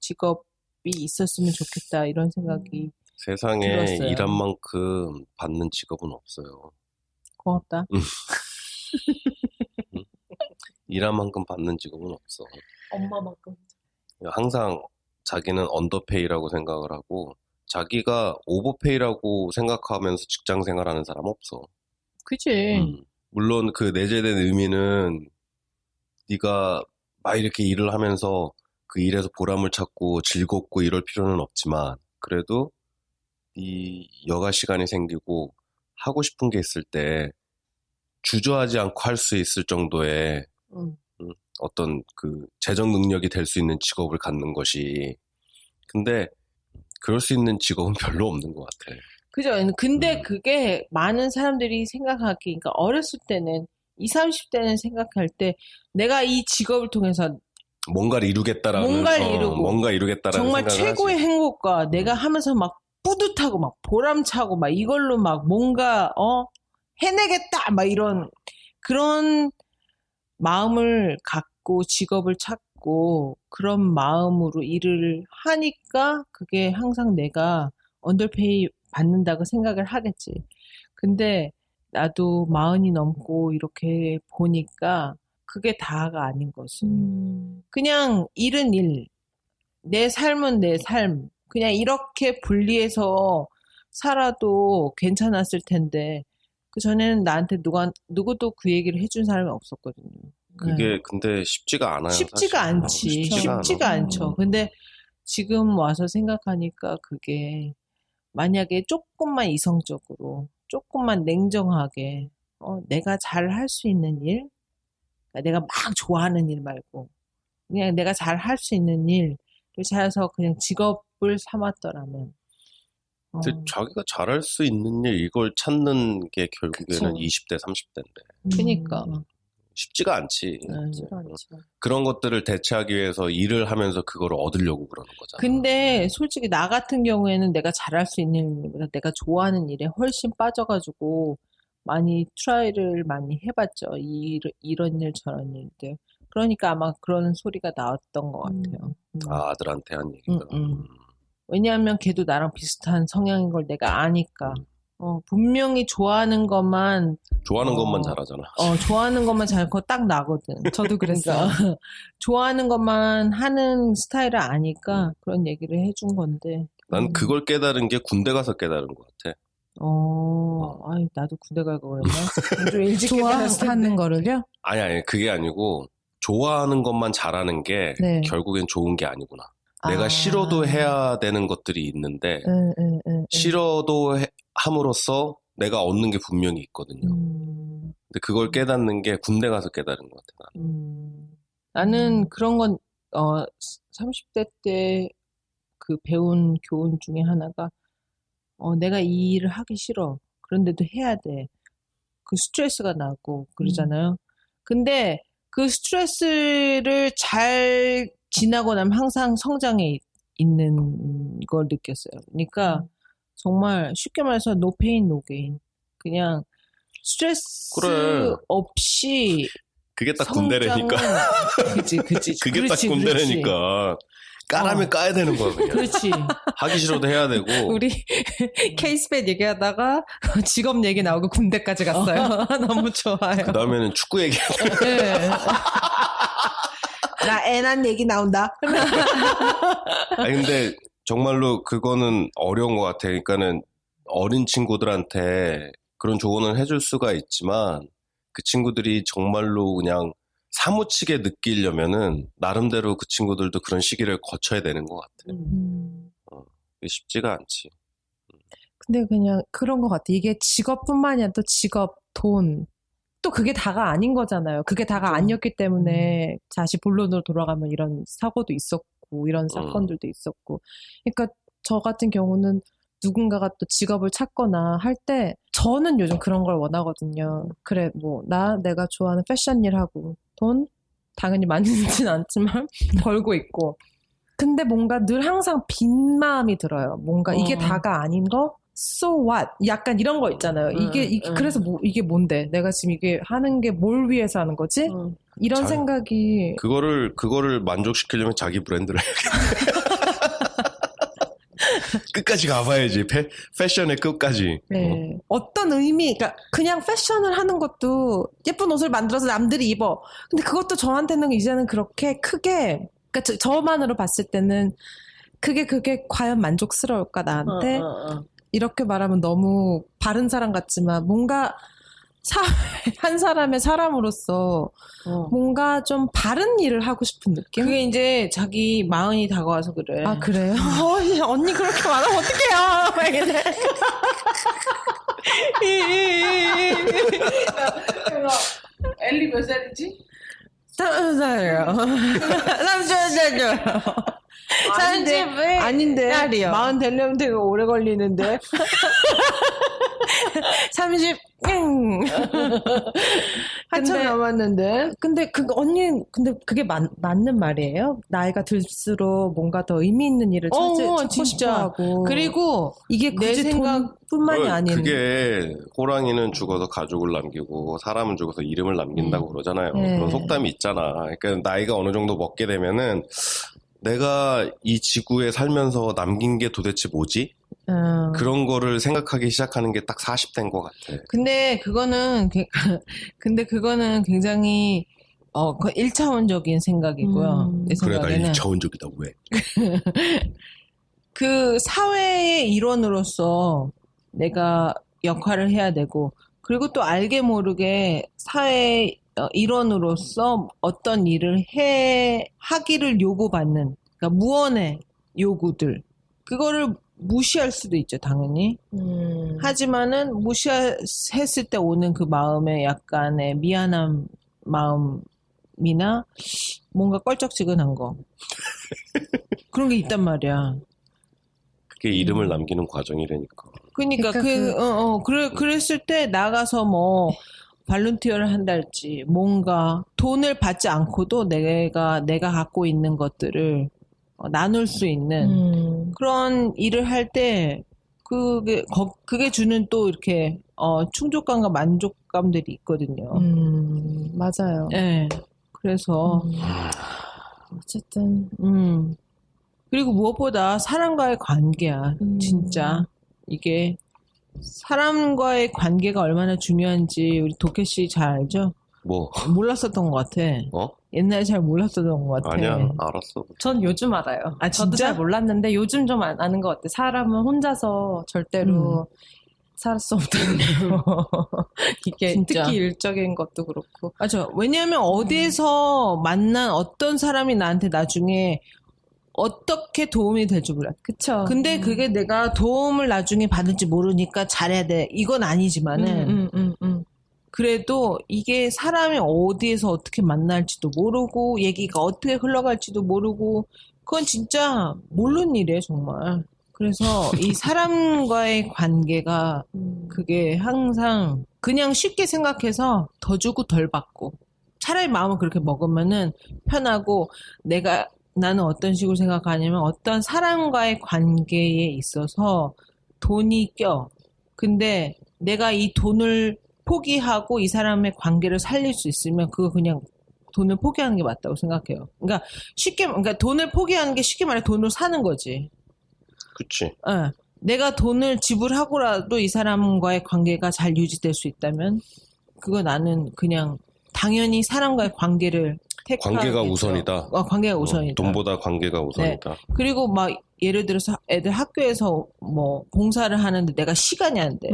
직업이 있었으면 좋겠다 이런 생각이 세상에 들었어요. 일한 만큼 받는 직업은 없어요. 고맙다. 일한 만큼 받는 직업은 없어. 엄마만큼. 항상 자기는 언더페이라고 생각을 하고 자기가 오버페이라고 생각하면서 직장 생활하는 사람 없어. 그치. 물론 그 내재된 의미는 네가 막 이렇게 일을 하면서 그 일에서 보람을 찾고 즐겁고 이럴 필요는 없지만 그래도 이 여가 시간이 생기고 하고 싶은 게 있을 때 주저하지 않고 할 수 있을 정도의 어떤 그 재정 능력이 될 수 있는 직업을 갖는 것이 근데 그럴 수 있는 직업은 별로 없는 것 같아. 그죠. 근데 그게 많은 사람들이 생각하기, 그러니까 어렸을 때는 20, 30대는 생각할 때 내가 이 직업을 통해서 뭔가를 이루겠다라는 뭔가 이루겠다라는 정말 최고의 하지. 행복과 내가 하면서 막 뿌듯하고 막 보람차고 막 이걸로 막 뭔가 해내겠다 막 이런 그런 마음을 갖고 직업을 찾고 있고 그런 마음으로 일을 하니까 그게 항상 내가 언더페이 받는다고 생각을 하겠지. 근데 나도 40이 넘고 이렇게 보니까 그게 다가 아닌 것을. 그냥 일은 일, 내 삶은 내 삶. 그냥 이렇게 분리해서 살아도 괜찮았을 텐데 그 전에는 나한테 누구도 그 얘기를 해준 사람이 없었거든요. 그게 근데 쉽지가 않아요. 쉽지가 사실. 않지. 쉽지가 않죠. 근데 지금 와서 생각하니까 그게 만약에 조금만 이성적으로, 조금만 냉정하게 내가 잘 할 수 있는 일, 내가 막 좋아하는 일 말고 그냥 내가 잘 할 수 있는 일을 찾아서 그냥 직업을 삼았더라면 근데 자기가 잘할 수 있는 일 이걸 찾는 게 결국에는 그쵸. 20대, 30대인데 그니까 쉽지가 않지. 쉽지가 않죠. 그런 것들을 대체하기 위해서 일을 하면서 그걸 얻으려고 그러는 거잖아. 근데 솔직히 나 같은 경우에는 내가 잘할 수 있는 일보다 내가 좋아하는 일에 훨씬 빠져가지고 많이 트라이를 많이 해봤죠. 이런 일 저런 일들. 그러니까 아마 그런 소리가 나왔던 것 같아요. 아, 아들한테 한 얘기가. 왜냐하면 걔도 나랑 비슷한 성향인 걸 내가 아니까. 분명히 좋아하는 것만 잘하잖아. 좋아하는 것만 잘 그거 딱 나거든. 저도 그랬어요. 그러니까 좋아하는 것만 하는 스타일을 아니까 그런 얘기를 해준 건데. 난 그걸 깨달은 게 군대 가서 깨달은 것 같아. 아이, 나도 군대 갈 거 그랬나? 좀 일찍 깨달았을 텐데. 좋아하는 거를요? 아니, 그게 아니고, 좋아하는 것만 잘하는 게 네. 결국엔 좋은 게 아니구나. 내가 싫어도 해야 되는 것들이 있는데, 싫어도 함으로써 내가 얻는 게 분명히 있거든요. 근데 그걸 깨닫는 게 군대 가서 깨달은 것 같아, 나는 그런 건, 30대 때 그 배운 교훈 중에 하나가, 내가 이 일을 하기 싫어. 그런데도 해야 돼. 그 스트레스가 나고 그러잖아요. 근데 그 스트레스를 잘 지나고 나면 항상 성장해 있는 걸 느꼈어요. 그러니까 정말 쉽게 말해서 no pain, no gain. 그냥 스트레스 그래. 없이 그게 딱 군대라니까. 그치. 그게 딱 군대라니까. 까라면 까야 되는 거야, 그냥. 그렇지. 하기 싫어도 해야 되고. 우리 케이스팻 얘기하다가 직업 얘기 나오고 군대까지 갔어요. 너무 좋아요. 그 다음에는 축구 얘기해야 돼. 네. 나 애 난 얘기 나온다. 아니, 근데 정말로 그거는 어려운 것 같아. 그러니까는 어린 친구들한테 그런 조언을 해줄 수가 있지만 그 친구들이 정말로 그냥 사무치게 느끼려면은 나름대로 그 친구들도 그런 시기를 거쳐야 되는 것 같아. 쉽지가 않지. 근데 그냥 그런 것 같아. 이게 직업뿐만이 아니라 또 직업, 돈. 또 그게 다가 아닌 거잖아요. 그게 다가 아니었기 때문에 다시 본론으로 돌아가면 이런 사고도 있었고 이런 사건들도 있었고. 그러니까 저 같은 경우는 누군가가 또 직업을 찾거나 할 때 저는 요즘 그런 걸 원하거든요. 그래 뭐 내가 좋아하는 패션 일 하고 돈 당연히 많이는 않지만 벌고 있고. 근데 뭔가 늘 항상 빈 마음이 들어요. 뭔가 이게 다가 아닌 거? So what? 약간 이런 거 있잖아요. 이게 그래서 이게 뭔데? 내가 지금 이게 하는 게 뭘 위해서 하는 거지? 이런 생각이 그거를 만족시키려면 자기 브랜드를 해야겠네. 끝까지 가봐야지. 패션의 끝까지. 네. 어떤 의미, 그러니까 그냥 패션을 하는 것도 예쁜 옷을 만들어서 남들이 입어. 근데 그것도 저한테는 이제는 그렇게 크게, 그러니까 저만으로 봤을 때는 그게 과연 만족스러울까 나한테? 이렇게 말하면 너무 바른 사람 같지만 뭔가 한 사람의 사람으로서 뭔가 좀 바른 일을 하고 싶은 느낌? 그게 이제 자기 마흔이 다가와서 그래. 아, 그래요? 언니 그렇게 말하면 어떡해요? 막 이래. 엘리 몇 살이지? 30살이요. 30살이요. 아닌데. 딸이요. 40 되려면 되게 오래 걸리는데. 30. 한참 남았는데. 근데 근데 그게 맞는 말이에요? 나이가 들수록 뭔가 더 의미 있는 일을 찾고 진짜. 싶어하고. 그리고 이게 내 굳이 돈뿐만이 아닌. 그게 호랑이는 죽어서 가족을 남기고 사람은 죽어서 이름을 남긴다고 그러잖아요. 네. 그런 속담이 있잖아. 그러니까 나이가 어느 정도 먹게 되면은 내가 이 지구에 살면서 남긴 게 도대체 뭐지? 그런 거를 생각하기 시작하는 게 딱 40대인 것 같아. 근데 그거는 굉장히 그 1차원적인 생각이고요. 내 그래, 나 생각에는 1차원적이다, 왜? 그 사회의 일원으로서 내가 역할을 해야 되고, 그리고 또 알게 모르게 사회의 일원으로서 어떤 일을 하기를 요구받는, 그러니까 무언의 요구들, 그거를 무시할 수도 있죠, 당연히. 하지만은 무시했을 때 오는 그 마음에 약간의 미안한 마음이나 뭔가 껄쩍지근한 거. 그런 게 있단 말이야. 그게 이름을 남기는 과정이라니까. 그러니까 그랬을 때 나가서 뭐 발룬티어를 한달지 뭔가 돈을 받지 않고도 내가 갖고 있는 것들을 나눌 수 있는 그런 일을 할 때 그게 주는 또 이렇게 충족감과 만족감들이 있거든요. 맞아요. 네. 그래서 어쨌든 그리고 무엇보다 사람과의 관계야. 진짜 이게 사람과의 관계가 얼마나 중요한지 우리 도케 씨 잘 알죠? 뭐? 몰랐었던 것 같아. 옛날에 잘 몰랐었던 것 같아. 아니야, 알았어. 전 요즘 알아요. 저도 진짜? 잘 몰랐는데 요즘 좀 아는 것 같아요. 사람은 혼자서 절대로 살 수 없다는 거. 이게 진짜. 특히 일적인 것도 그렇고. 맞아. 왜냐하면 어디서 만난 어떤 사람이 나한테 나중에 어떻게 도움이 될 줄 몰라. 그쵸. 근데 그게 내가 도움을 나중에 받을지 모르니까 잘해야 돼. 이건 아니지만은 그래도 이게 사람이 어디에서 어떻게 만날지도 모르고 얘기가 어떻게 흘러갈지도 모르고 그건 진짜 모르는 일이에요, 정말. 그래서 이 사람과의 관계가 그게 항상 그냥 쉽게 생각해서 더 주고 덜 받고 차라리 마음을 그렇게 먹으면은 편하고 나는 어떤 식으로 생각하냐면 어떤 사람과의 관계에 있어서 돈이 껴. 근데 내가 이 돈을 포기하고 이 사람의 관계를 살릴 수 있으면 그거 그냥 돈을 포기하는 게 맞다고 생각해요. 그러니까 돈을 포기하는 게 쉽게 말해 돈으로 사는 거지. 그치. 내가 돈을 지불하고라도 이 사람과의 관계가 잘 유지될 수 있다면 그거 나는 그냥 당연히 사람과의 관계를 관계가 우선이다. 관계가 우선이다. 돈보다 관계가 우선이다. 네. 그리고 막 예를 들어서 애들 학교에서 뭐 봉사를 하는데 내가 시간이 안 돼.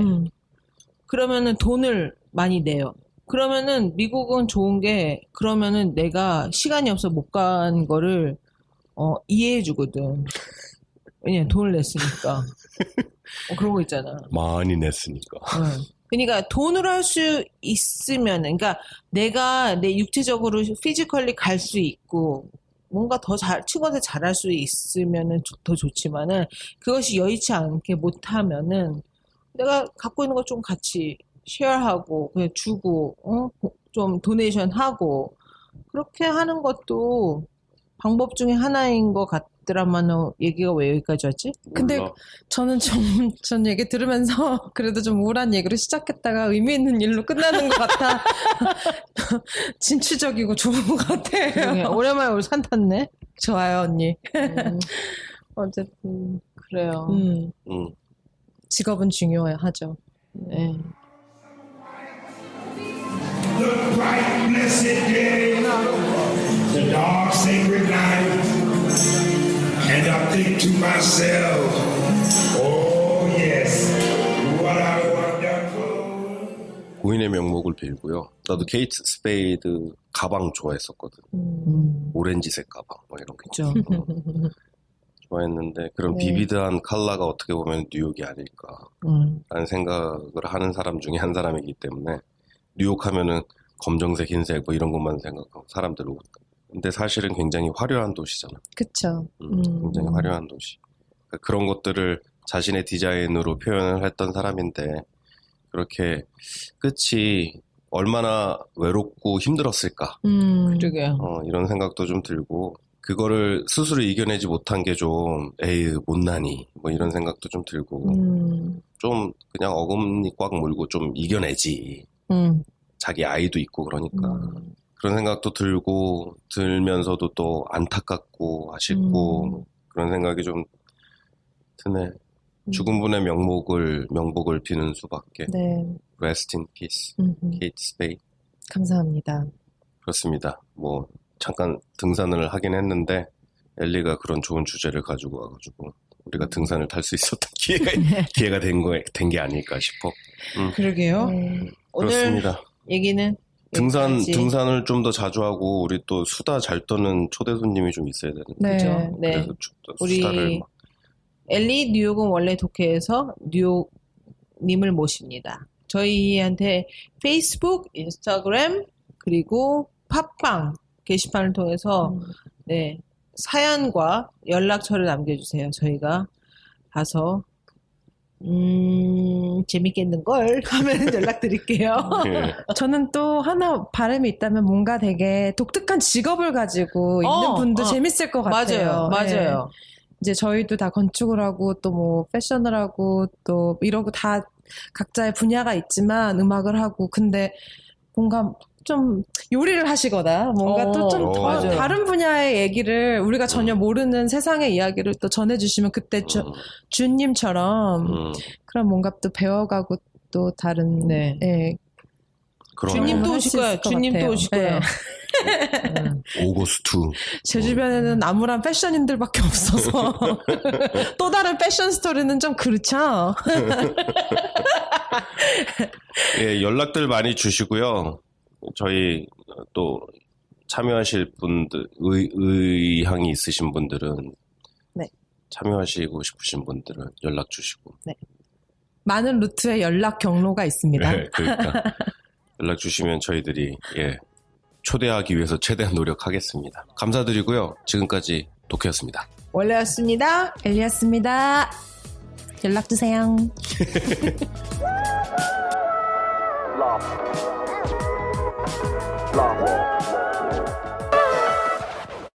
그러면은 돈을 많이 내요. 그러면은 미국은 좋은 게 그러면은 내가 시간이 없어 못 간 거를 이해해 주거든. 왜냐면 돈을 냈으니까. 그런 거 있잖아. 많이 냈으니까. 그러니까 돈으로 할 수 있으면, 그러니까 내가 내 육체적으로 피지컬리 갈 수 있고 뭔가 더 친구한테 잘할 수 있으면은 더 좋지만은 그것이 여의치 않게 못하면은 내가 갖고 있는 거 좀 같이 쉐어하고 그냥 주고 좀 도네이션 하고 그렇게 하는 것도 방법 중에 하나인 것 같더라만 얘기가 왜 여기까지 왔지? 근데 몰라. 저는 전 얘기 들으면서 그래도 좀 우울한 얘기로 시작했다가 의미 있는 일로 끝나는 것 같아. 진취적이고 좋은 것 같아요. 오랜만에 우리 산 탔네. 좋아요, 언니. 어쨌든 그래요. 직업은 중요하죠. 네. The bright blessed day, the dark sacred night, and I think to myself, oh yes, what a wonderful. 고인의 명목을 빌고요. 나도 케이트 스페이드 가방 좋아했었거든. 오렌지색 가방 막 이런 거. 그죠. 좋아했는데 그런 네. 비비드한 컬러가 어떻게 보면 뉴욕이 아닐까 라는 생각을 하는 사람 중에 한 사람이기 때문에 뉴욕 하면은 검정색, 흰색 뭐 이런 것만 생각하고 사람들은 근데 사실은 굉장히 화려한 도시잖아. 그쵸. 굉장히 화려한 도시. 그러니까 그런 것들을 자신의 디자인으로 표현을 했던 사람인데 그렇게 끝이 얼마나 외롭고 힘들었을까. 그러게요. 이런 생각도 좀 들고 그거를 스스로 이겨내지 못한 게 좀 에이 못나니 뭐 이런 생각도 좀 들고 좀 그냥 어금니 꽉 물고 좀 이겨내지. 자기 아이도 있고 그러니까 그런 생각도 들면서도 또 안타깝고 아쉽고 그런 생각이 좀 드네. 죽은 분의 명복을 비는 수밖에. 네. Rest in peace, Kate Spade. 감사합니다. 그렇습니다. 뭐 잠깐 등산을 하긴 했는데 엘리가 그런 좋은 주제를 가지고 와가지고 우리가 등산을 탈 수 있었던 기회가 된 게 아닐까 싶어. 그러게요. 오늘 그렇습니다. 얘기는 여기까지. 등산을 좀 더 자주 하고 우리 또 수다 잘 떠는 초대 손님이 좀 있어야 되는데. 네. 그죠? 네. 그래서 우리 수다를 막. 엘리 뉴욕은 원래 독해에서 뉴욕님을 모십니다. 저희한테 페이스북, 인스타그램, 그리고 팟빵 게시판을 통해서 네, 사연과 연락처를 남겨주세요. 저희가 봐서 재밌겠는걸 하면 연락드릴게요. 예. 저는 또 하나 바람이 있다면 뭔가 되게 독특한 직업을 가지고 있는 분도 재밌을 것 같아요. 맞아요. 네. 이제 저희도 다 건축을 하고 또 뭐 패션을 하고 또 이러고 다 각자의 분야가 있지만 음악을 하고 근데 뭔가 좀 요리를 하시거나 뭔가 또 좀 맞아요. 다른 분야의 얘기를 우리가 전혀 모르는 세상의 이야기를 또 전해주시면 그때 주님처럼 그런 뭔가 또 배워가고 또 다른 네. 그러네. 주님도 오실 거예요. 주님도 오실 거예요. 오거스트. 제 주변에는 암울한 패션인들밖에 없어서 또 다른 패션 스토리는 좀 그렇죠. 예, 연락들 많이 주시고요. 저희 또 참여하실 분들, 의향이 있으신 분들은 네. 참여하시고 싶으신 분들은 연락 주시고. 네. 많은 루트에 연락 경로가 있습니다. 네, 그러니까 연락 주시면 저희들이 초대하기 위해서 최대한 노력하겠습니다. 감사드리고요. 지금까지 도쿄였습니다. 원래였습니다. 엘리였습니다. 연락 주세요. Love.